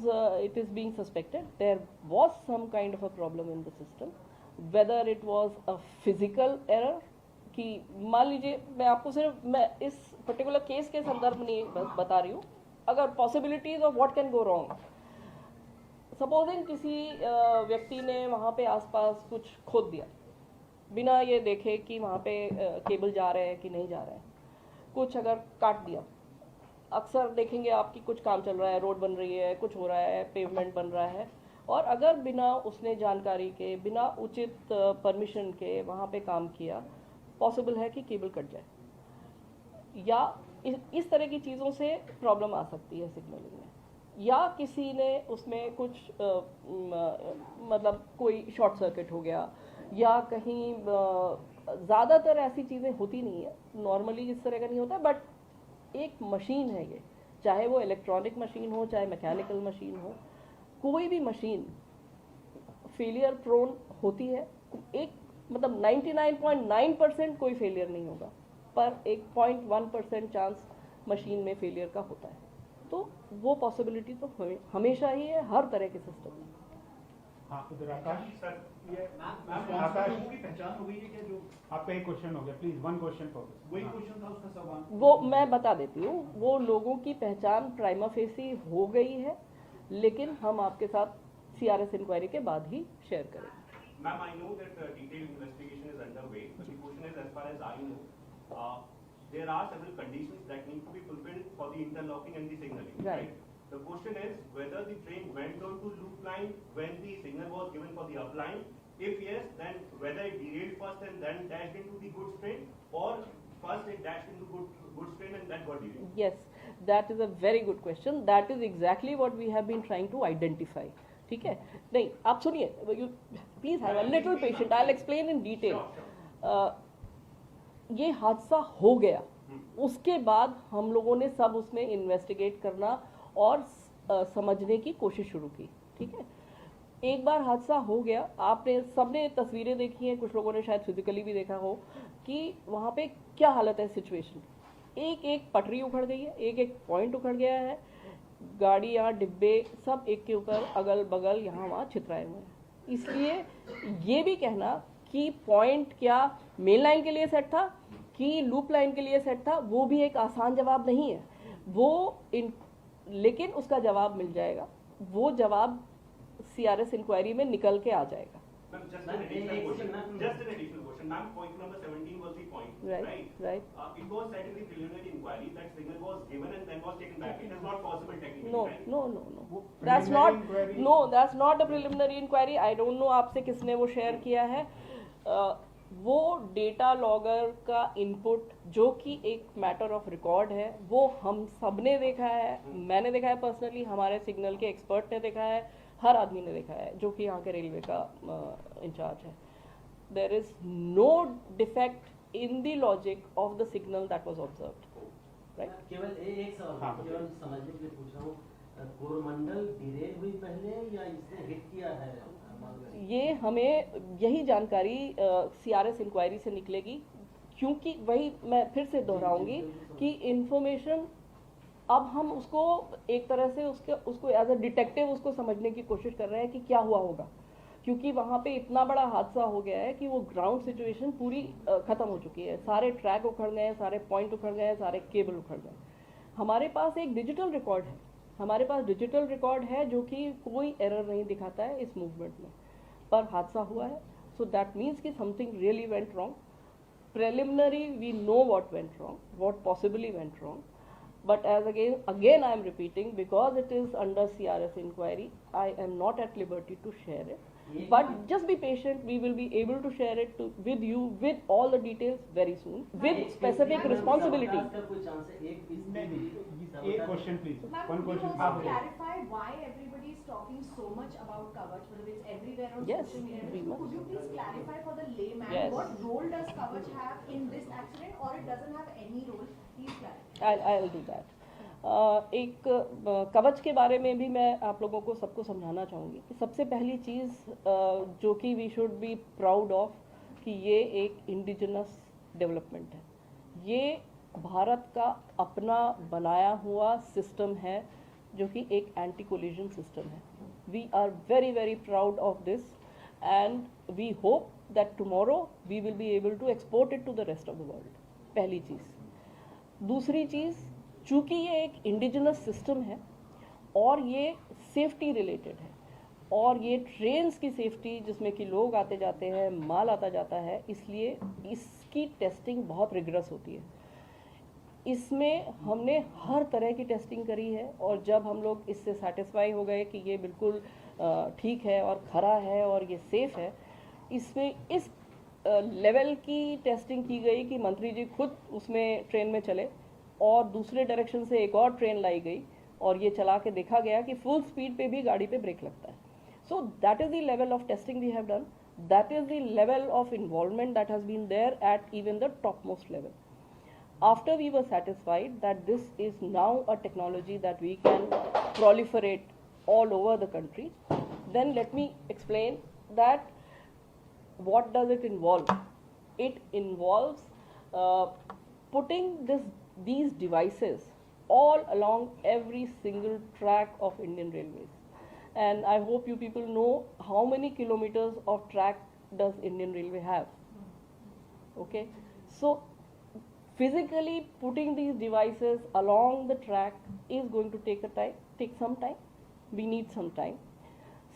it is being suspected, there was some kind of a problem in the system. Whether it was a physical error, कि मान लीजिए मैं आपको सिर्फ मैं इस particular case के संदर्भ में बता रही हूँ, अगर possibilities of what can go wrong, supposing किसी व्यक्ति ने वहाँ पे आसपास कुछ खोद दिया बिना ये देखे कि वहाँ पे केबल जा रहे हैं कि नहीं जा रहे हैं, कुछ अगर काट दिया, अक्सर देखेंगे आपकी कुछ काम चल रहा है, रोड बन रही है, कुछ हो रहा है, पेवमेंट बन रहा है, और अगर बिना उसने जानकारी के, बिना उचित परमिशन के वहाँ पे काम किया, पॉसिबल है कि केबल कट जाए, या इस तरह की चीज़ों से प्रॉब्लम आ सकती है सिग्नलिंग में, या किसी ने उसमें कुछ मतलब कोई शॉर्ट सर्किट हो गया, या कहीं ज़्यादातर ऐसी चीज़ें होती नहीं है, नॉर्मली इस तरह का नहीं होता, बट एक मशीन है ये, चाहे वो इलेक्ट्रॉनिक मशीन हो, चाहे मैकेनिकल मशीन हो, कोई भी मशीन फेलियर प्रोन होती है। एक मतलब 99.9% कोई फेलियर नहीं होगा, पर एक 0.1% चांस मशीन में फेलियर का होता है, तो वो पॉसिबिलिटी तो हमेशा ही है हर तरह के सिस्टम में। हाँ, उधर आकाश सर, ये आकाश लोगों की पहचान हो गई है क्या? जो आपका एक क्वेश्चन हो गया, प्लीज वन क्वेश्चन फॉर वही क्वेश्चन था उसका सवाल। वो मैं बता देती हूँ, वो लोगों की पहचान प्राइमा फेसी हो गई है, लेकिन हम आपके साथ CRS इंक्वायरी के बाद ही शेयर करेंगे। Ma'am, I know that detailed investigation is underway, but the question is, as far as I know, there are several conditions that need to be fulfilled for the interlocking and the signaling. Right. The question is whether the train went on to loop line when the signal was given for the up line. If yes, then whether it derailed first and then dashed into the goods train, or first it dashed into goods train and then got derailed. Yes, that is a very good question. That is exactly what we have been trying to identify. ठीक है, नहीं आप सुनिए, you please have a little patience. I'll explain in detail. ये हादसा हो गया, उसके बाद हम लोगों ने सब उसमें इन्वेस्टिगेट करना और समझने की कोशिश शुरू की। ठीक है, एक बार हादसा हो गया, आपने सबने तस्वीरें देखी हैं, कुछ लोगों ने शायद फिजिकली भी देखा हो कि वहाँ पे क्या हालत है सिचुएशन। एक एक पटरी उखड़ गई है, एक एक पॉइंट उखड़ गया है, गाड़ियाँ डिब्बे सब एक के ऊपर अगल बगल यहाँ वहाँ छितराए हुए हैं। इसलिए ये भी कहना कि पॉइंट क्या मेन लाइन के लिए सेट था कि लूप लाइन के लिए सेट था, वो भी एक आसान जवाब नहीं है वो लेकिन उसका जवाब मिल जाएगा, वो जवाब CRS इंक्वायरी में निकल के आ जाएगा। Just an additional question. Ma'am, point number 17 was the point. Right. It was said in the preliminary inquiry that signal was given and then was taken back. It is not possible technically, No, right? no. That's not a preliminary inquiry. I don't know आपसे किसने वो share किया है। वो data logger का input जो कि एक मैटर ऑफ रिकॉर्ड है, वो हम सब ने देखा है, मैंने देखा है पर्सनली, हमारे सिग्नल के एक्सपर्ट ने देखा है, हर आदमी ने देखा है जो कि यहाँ के रेलवे का इंचार्ज है। There is no defect in the logic of the signal that was observed, right. केवल एक सवाल केवल समझने के लिए पूछ रहा हूँ, कोरमंडल डिरेल हुई पहले या इसने हिट किया है? ये हमें यही जानकारी CRS इंक्वायरी से निकलेगी, क्योंकि वही मैं फिर से दोहराऊंगी कि इंफॉर्मेशन अब हम उसको एक तरह से उसको एज अ डिटेक्टिव उसको समझने की कोशिश कर रहे हैं कि क्या हुआ होगा, क्योंकि वहाँ पे इतना बड़ा हादसा हो गया है कि वो ग्राउंड सिचुएशन पूरी ख़त्म हो चुकी है, सारे ट्रैक उखड़ गए हैं, सारे पॉइंट उखड़ गए हैं, सारे केबल उखड़ गए। हमारे पास एक डिजिटल रिकॉर्ड है, हमारे पास डिजिटल रिकॉर्ड है जो कि कोई एरर नहीं दिखाता है इस मूवमेंट में, पर हादसा हुआ है, सो दैट मीन्स कि something really went wrong. Preliminary we know what went wrong, what possibly went wrong, but as again I am repeating, because it is under CRS inquiry, I am not at liberty to share it, but just be patient, we will be able to share it with you with all the details very soon with specific responsibility. एक question please, one question. Ma'am, could you also clarify why everybody is talking so much about Kavach, whether it's everywhere on Yes, social media? we must. Could you please clarify for the layman, Yes. what role does Kavach have in this accident, or it doesn't have any role? Please clarify. I'll do that. एक कवच के बारे में भी मैं आप लोगों को सबको समझाना चाहूँगी कि सबसे पहली चीज़ जो कि we should be proud of कि ये एक इंडिजिनस डेवलपमेंट है। ये भारत का अपना बनाया हुआ सिस्टम है जो कि एक एंटी कोलिजन सिस्टम है. We are very very proud of this and we hope that tomorrow we will be able to export it to the rest of the world. पहली चीज़. दूसरी चीज़, चूँकि ये एक इंडिजिनस सिस्टम है और ये सेफ्टी रिलेटेड है और ये ट्रेन्स की सेफ्टी जिसमें कि लोग आते जाते हैं, माल आता जाता है, इसलिए इसकी टेस्टिंग बहुत रिगरस होती है. इसमें हमने हर तरह की टेस्टिंग करी है और जब हम लोग इससे सेटिस्फाई हो गए कि ये बिल्कुल ठीक है और खरा है और ये सेफ़ है, इसमें इस लेवल की टेस्टिंग की गई कि मंत्री जी खुद उसमें ट्रेन में चले और दूसरे डायरेक्शन से एक और ट्रेन लाई गई और ये चला के देखा गया कि फुल स्पीड पे भी गाड़ी पे ब्रेक लगता है. So that is the level of testing we have done. That is the level of involvement that has been there at even the top most level. After we were satisfied that this is now a technology that we can proliferate all over the country, then let me explain that what does it involve. It involves putting these devices all along every single track of Indian Railways. And I hope you people know how many kilometers of track does Indian Railway have. Okay, so physically putting these devices along the track is going to take some time. We need some time.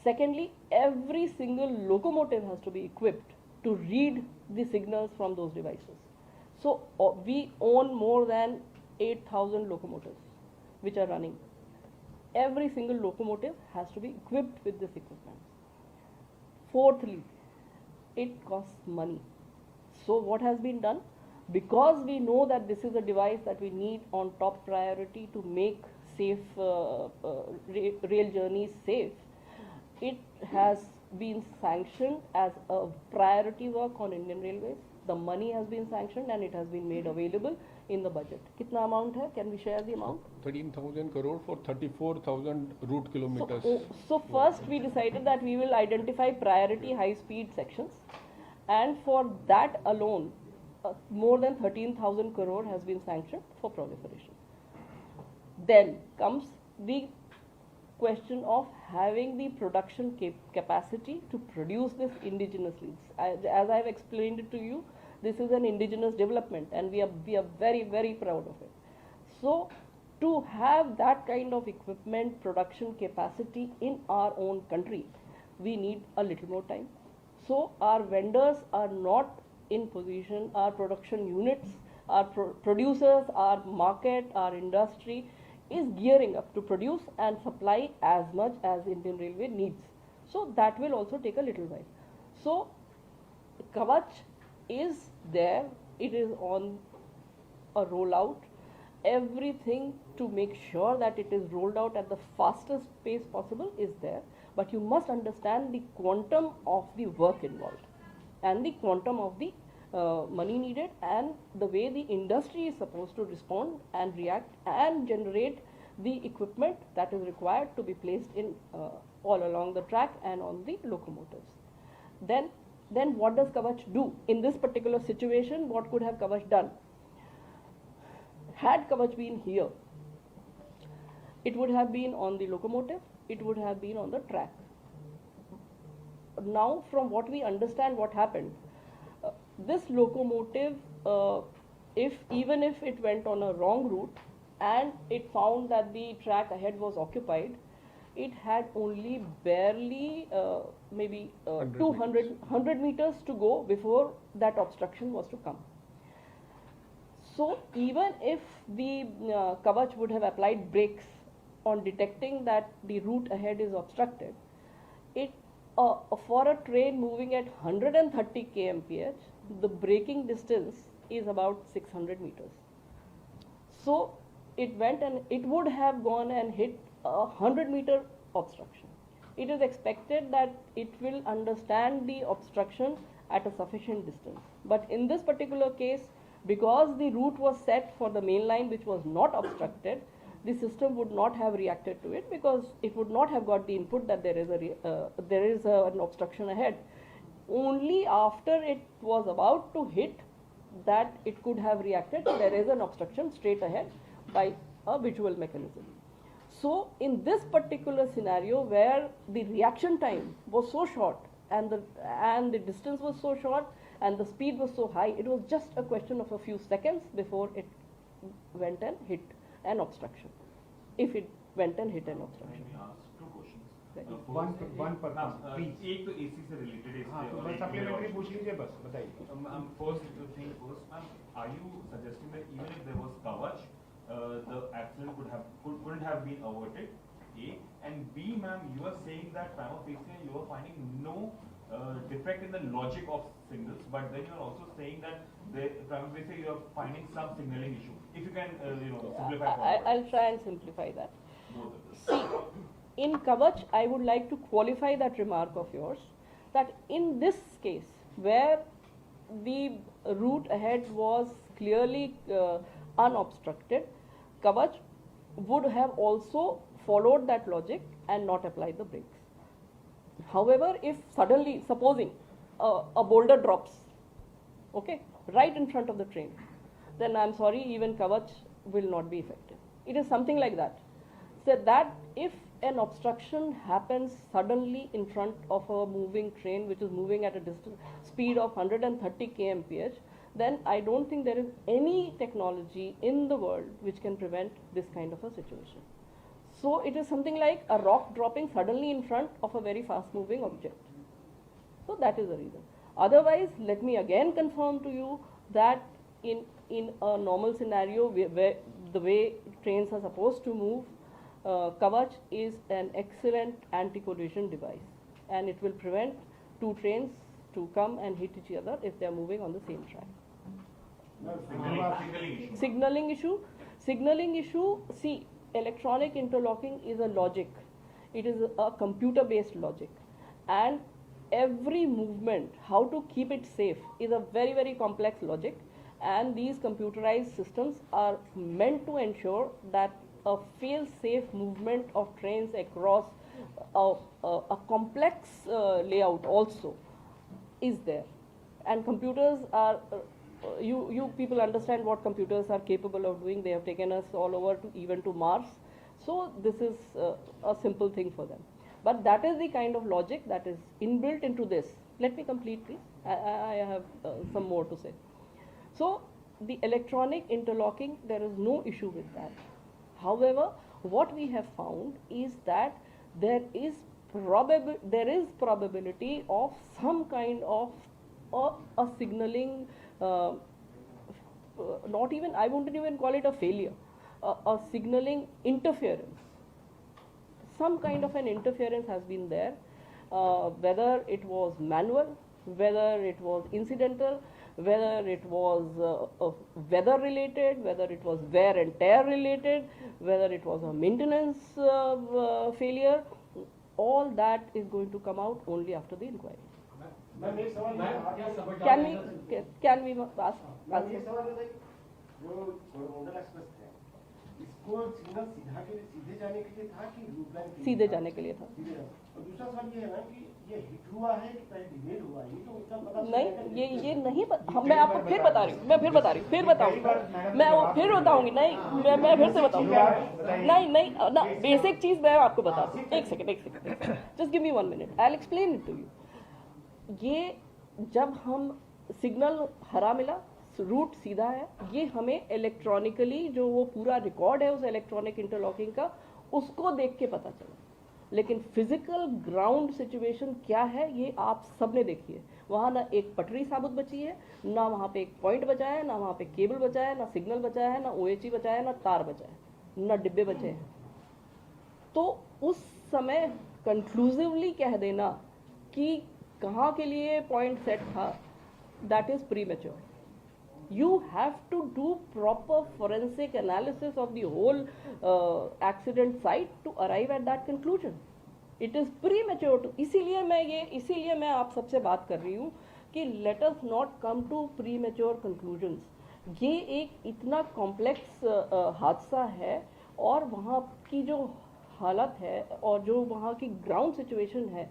Secondly, every single locomotive has to be equipped to read the signals from those devices. So we own more than 8,000 locomotives which are running. Every single locomotive has to be equipped with this equipment. Fourthly, it costs money. So what has been done? Because we know that this is a device that we need on top priority to make safe rail journeys safe, it has been sanctioned as a priority work on Indian Railways. The money has been sanctioned and it has been made available in the budget. Kitna amount hai? Can we share the amount? 13,000 crore for 34,000 route kilometers. So first we decided that we will identify priority high speed sections, and for that alone more than 13,000 crore has been sanctioned for proliferation. Then comes the question of having the production capacity to produce this indigenously. As I have explained it to you, this is an indigenous development and we are very, very proud of it. So to have that kind of equipment production capacity in our own country, we need a little more time. So our vendors are not in position, our production units, our producers, our market, our industry is gearing up to produce and supply as much as Indian Railway needs. So that will also take a little while. So Kavach is there, it is on a rollout. Everything to make sure that it is rolled out at the fastest pace possible is there, but you must understand the quantum of the work involved and the quantum of the money needed and the way the industry is supposed to respond and react and generate the equipment that is required to be placed in all along the track and on the locomotives. Then what does Kavach do? In this particular situation, what could have Kavach done? Had Kavach been here, it would have been on the locomotive, it would have been on the track. Now from what we understand what happened, this locomotive, even if it went on a wrong route and it found that the track ahead was occupied, it had only barely maybe 100 meters to go before that obstruction was to come. So even if the Kavach would have applied brakes on detecting that the route ahead is obstructed, for a train moving at 130 kmph, the braking distance is about 600 meters. So it went and it would have gone and hit a 100-meter obstruction. It is expected that it will understand the obstruction at a sufficient distance. But in this particular case, because the route was set for the main line which was not obstructed, the system would not have reacted to it because it would not have got the input that there is an obstruction ahead. Only after it was about to hit that it could have reacted. There is an obstruction straight ahead by a visual mechanism. So in this particular scenario where the reaction time was so short and the distance was so short and the speed was so high, it was just a question of a few seconds before it went and hit an obstruction. If it went and hit an obstruction. Two questions. Right. one per please. एक तो AC से related है. हाँ, तो बस supplementary पूछ लीजिए बस बताइए. First thing first, ma'am, are you suggesting that even if there was Kavach, the accident couldn't have been averted? A, and B, ma'am, you are saying that prima facie you are finding no defect in the logic of signals, but then you are also saying that the prima facie you are finding some signaling issue. If you can, simplify. I'll try and simplify that. Both of this. See, in Kavach, I would like to qualify that remark of yours, that in this case, where the route ahead was clearly unobstructed, Kavach would have also followed that logic and not applied the brakes. However, if suddenly, supposing a boulder drops, okay, right in front of the train, then I'm sorry, even Kavach will not be effective. It is something like that. So that if an obstruction happens suddenly in front of a moving train which is moving at a speed of 130 kmph, then I don't think there is any technology in the world which can prevent this kind of a situation. So it is something like a rock dropping suddenly in front of a very fast moving object. So that is the reason. Otherwise, let me again confirm to you that in a normal scenario where the way trains are supposed to move, Kavach is an excellent anti-collision device, and it will prevent two trains to come and hit each other if they are moving on the same track. Signaling issue. See, electronic interlocking is a logic. It is a computer-based logic, and every movement, how to keep it safe, is a very, very complex logic. And these computerized systems are meant to ensure that a fail-safe movement of trains across a complex layout also is there. And computers are, you people understand what computers are capable of doing. They have taken us all over to even to Mars. So this is a simple thing for them. But that is the kind of logic that is inbuilt into this. Let me complete, please. I have some more to say. So the electronic interlocking, there is no issue with that. However, what we have found is that there is probability of some kind of a signaling, not even, I wouldn't even call it a failure, a signaling interference. Some kind of an interference has been there, whether it was manual, whether it was incidental, whether it was weather related, whether it was wear and tear related, whether it was a maintenance failure, all that is going to come out only after the inquiry. Can we ask? सीधे जाने के लिए था। और दूसरा सवाल ये है ना कि ये हिट हुआ है कि पहले डिलेड हुआ है, ये तो उतना पता नहीं, ये नहीं, मैं आपको फिर बता रही हूँ, फिर बताऊंगी, मैं फिर बताऊंगी, नहीं, मैं फिर से बताऊंगी, नहीं ना, बेसिक चीज मैं आपको बताती हूँ। एक second, just give me 1 minute, I will explain it to you. ये जब हम सिग्नल हरा मिला, रूट सीधा है, ये हमें इलेक्ट्रॉनिकली जो वो पूरा रिकॉर्ड है उस इलेक्ट्रॉनिक इंटरलॉकिंग का, उसको देख के पता चला। लेकिन फिजिकल ग्राउंड सिचुएशन क्या है ये आप सबने देखी है। वहाँ ना एक पटरी साबुत बची है, ना वहाँ पे एक पॉइंट बचा है, ना वहाँ पे केबल बचा है, ना सिग्नल बचा है, ना OHE बचा है, ना तार बचा है, ना डिब्बे बचे हैं। तो उस समय कंक्लूसिवली कह देना कि कहाँ के लिए पॉइंट सेट था, that is premature. You have to do proper forensic analysis of the whole accident site to arrive at that conclusion. It is premature to, इसीलिए मैं आप सबसे बात कर रही हूँ कि let us not come to premature conclusions. ये एक इतना कॉम्प्लेक्स हादसा है और वहाँ की जो हालत है और जो वहाँ की ग्राउंड सिचुएशन है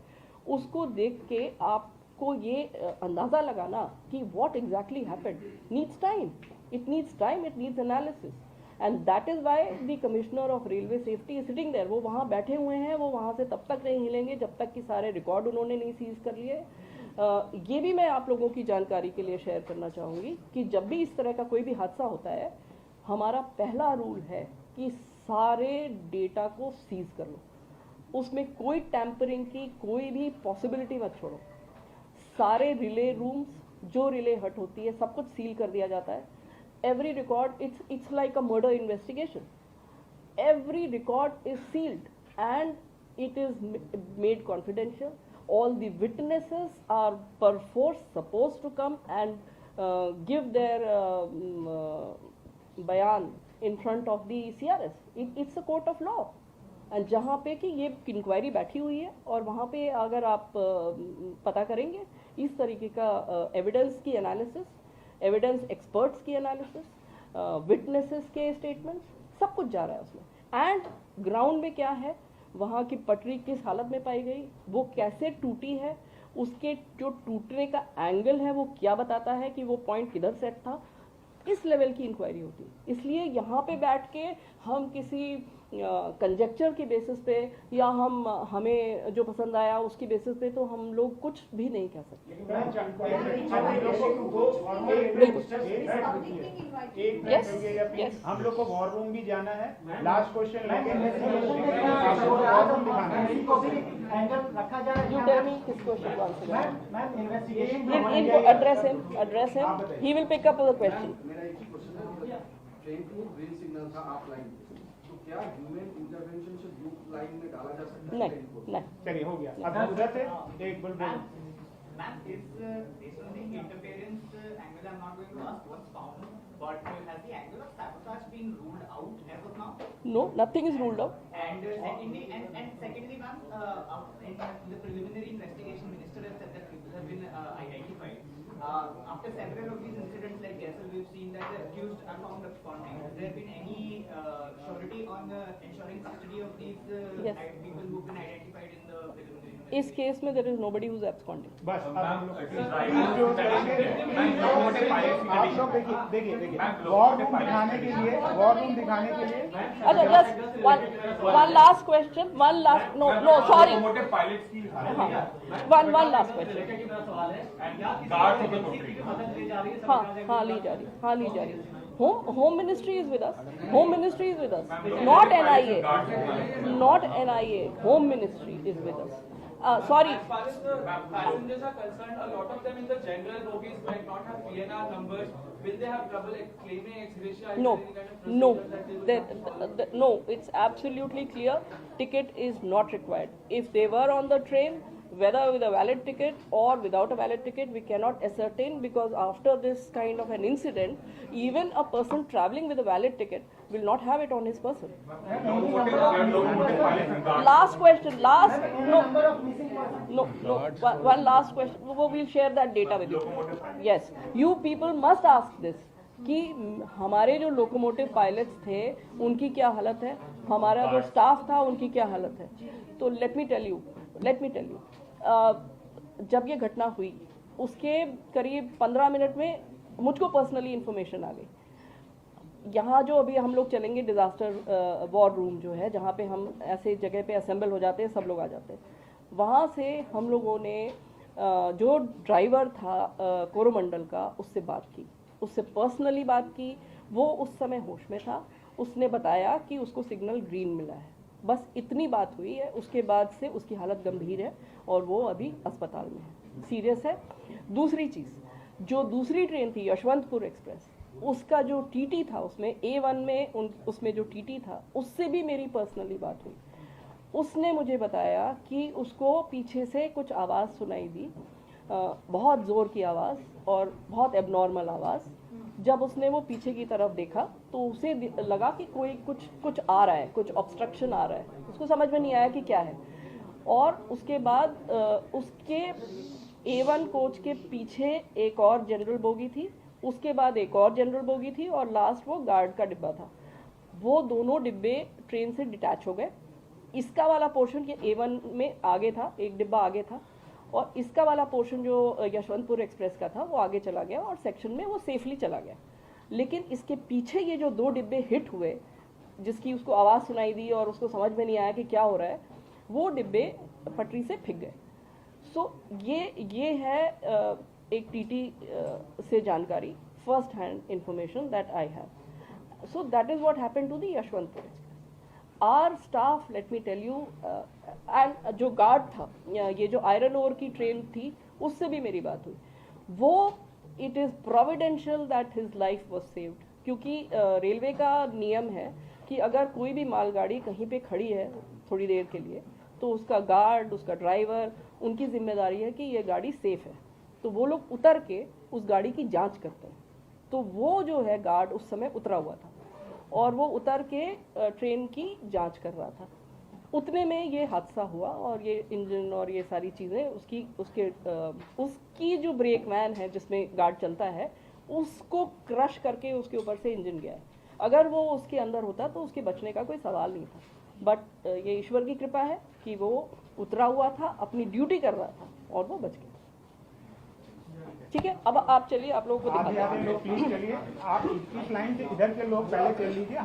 उसको देख के आप उसको ये अंदाज़ा लगाना कि what exactly happened needs time. It needs time, it needs analysis. And that is why the Commissioner of Railway Safety is sitting there. वो वहाँ बैठे हुए हैं, वो वहाँ से तब तक नहीं हिलेंगे जब तक कि सारे रिकॉर्ड उन्होंने नहीं सीज कर लिए। ये भी मैं आप लोगों की जानकारी के लिए शेयर करना चाहूँगी कि जब भी इस तरह का कोई भी हादसा होता है, हमारा पहला रूल है कि सारे डेटा को सीज कर लो, उसमें कोई टैंपरिंग की कोई भी पॉसिबिलिटी मत छोड़ो। सारे रिले रूम्स, जो रिले हट होती है, सब कुछ सील कर दिया जाता है। Every record, it's like a murder investigation. Every record is sealed and it is made confidential. All the witnesses are perforce supposed to come and give their bayan in front of the CRS. It's a court of law. And जहाँ पे कि ये inquiry बैठी हुई है और वहाँ पे अगर आप पता करेंगे इस तरीके का एविडेंस की एनालिसिस, एविडेंस एक्सपर्ट्स की एनालिसिस, विटनेसेस के स्टेटमेंट्स, सब कुछ जा रहा है उसमें। एंड ग्राउंड में क्या है, वहाँ की पटरी किस हालत में पाई गई, वो कैसे टूटी है, उसके जो टूटने का एंगल है वो क्या बताता है कि वो पॉइंट किधर सेट था, इस लेवल की इंक्वायरी होती है। इसलिए यहाँ पे बैठ के हम किसी कंजेक्चर के बेसिस पे या हमें जो पसंद आया उसकी बेसिस पे तो हम लोग कुछ भी नहीं कह सकते। हम लोग को वॉर रूम भी जाना है। Last question address him. He will pick up the question. Train की ग्रीन सिग्नल था आप लाइन पे, तो क्या ह्यूमन इंटरवेंशन से ब्लू लाइन में डाला जा सकता है? नहीं। चलिए हो गया। अब उधर से एक बोल मैम इस based on the interference angle, I'm not going to ask what's found, but has the angle of sabotage been ruled out as of now? No, nothing is ruled out. And secondly, ma'am, in the preliminary investigation, Minister has said that people have been identified. After several of these incidents like Gaisal, we've seen that the accused are found absconding. Has there been any surety on ensuring custody of these people who've been identified in the preliminary investigation? इस case में there is nobody who's absconding. बस आप लोग देखिए war room दिखाने के लिए अच्छा, just one last question, no sorry, one last question. हाँ ली जा रही है। Home Ministry is with us. Not NIA. Home Ministry is with us. Sorry. As far as the passengers are concerned, a lot of them in the general bogies might not have PNR numbers. Will they have trouble claiming ex gratia? No, it's absolutely clear. Ticket is not required. If they were on the train, whether with a valid ticket or without a valid ticket, we cannot ascertain, because after this kind of an incident, even a person traveling with a valid ticket will not have it on his person. Last question, one last question. We'll share that data with you. Yes, you people must ask this कि हमारे जो locomotive pilots थे उनकी क्या हालत है, हमारा जो स्टाफ था उनकी क्या हालत है। तो लेट मी टेल यू जब ये घटना हुई उसके करीब 15 मिनट में मुझको पर्सनली इन्फॉर्मेशन आ गई। यहाँ जो अभी हम लोग चलेंगे डिज़ास्टर वॉर रूम जो है, जहाँ पे हम ऐसे जगह पे असेंबल हो जाते हैं, सब लोग आ जाते हैं, वहाँ से हम लोगों ने जो ड्राइवर था कोरोमंडल का उससे बात की, उससे पर्सनली बात की। वो उस समय होश में था, उसने बताया कि उसको सिग्नल ग्रीन मिला है, बस इतनी बात हुई है। उसके बाद से उसकी हालत गंभीर है और वो अभी अस्पताल में है, सीरियस है। दूसरी चीज़, जो दूसरी ट्रेन थी यशवंतपुर एक्सप्रेस, उसका जो टीटी था उसमें A1 में उसमें जो टीटी था उससे भी मेरी पर्सनली बात हुई। उसने मुझे बताया कि उसको पीछे से कुछ आवाज़ सुनाई दी, बहुत ज़ोर की आवाज़ और बहुत एबनॉर्मल आवाज़। जब उसने वो पीछे की तरफ देखा तो उसे लगा कि कोई कुछ आ रहा है, कुछ ऑब्स्ट्रक्शन आ रहा है, उसको समझ में नहीं आया कि क्या है। और उसके बाद उसके A1 कोच के पीछे एक और जनरल बोगी थी, उसके बाद एक और जनरल बोगी थी और लास्ट वो गार्ड का डिब्बा था। वो दोनों डिब्बे ट्रेन से डिटैच हो गए। इसका वाला पोर्शन के A1 में आगे था, एक डिब्बा आगे था और इसका वाला पोर्शन जो यशवंतपुर एक्सप्रेस का था वो आगे चला गया और सेक्शन में वो सेफली चला गया। लेकिन इसके पीछे ये जो 2 डिब्बे हिट हुए, जिसकी उसको आवाज़ सुनाई दी और उसको समझ में नहीं आया कि क्या हो रहा है, वो डिब्बे पटरी से फिक गए। सो ये है एक टीटी से जानकारी, first hand information that I have. So that is what happened to the Yashwantpur express. Our staff, let me tell you, and जो गार्ड था, ये जो आयरन ओर की ट्रेन थी, उससे भी मेरी बात हुई। वो it is providential that his life was saved, क्योंकि रेलवे का नियम है कि अगर कोई भी मालगाड़ी कहीं पे खड़ी है थोड़ी देर के लिए, तो उसका गार्ड, उसका ड्राइवर, उनकी जिम्मेदारी है कि ये गाड़ी सेफ है। तो वो लोग उतर के उस गाड़ी की जांच करते हैं। तो वो जो है गार्ड उस समय उतरा हुआ था और वो उतर के ट्रेन की जांच कर रहा था। उतने में ये हादसा हुआ और ये इंजन और ये सारी चीज़ें उसकी जो ब्रेक वैन है जिसमें गार्ड चलता है, उसको क्रश करके उसके ऊपर से इंजन गया है। अगर वो उसके अंदर होता तो उसके बचने का कोई सवाल नहीं था। बट ये ईश्वर की कृपा है कि वो उतरा हुआ था, अपनी ड्यूटी कर रहा था और वो बच गया। ठीक है, अब आप चलिए, आप लोगों को दिखाते हैं। लोग प्लीज चलिए, आप इस लाइन से इधर के लोग पहले चल लीजिए।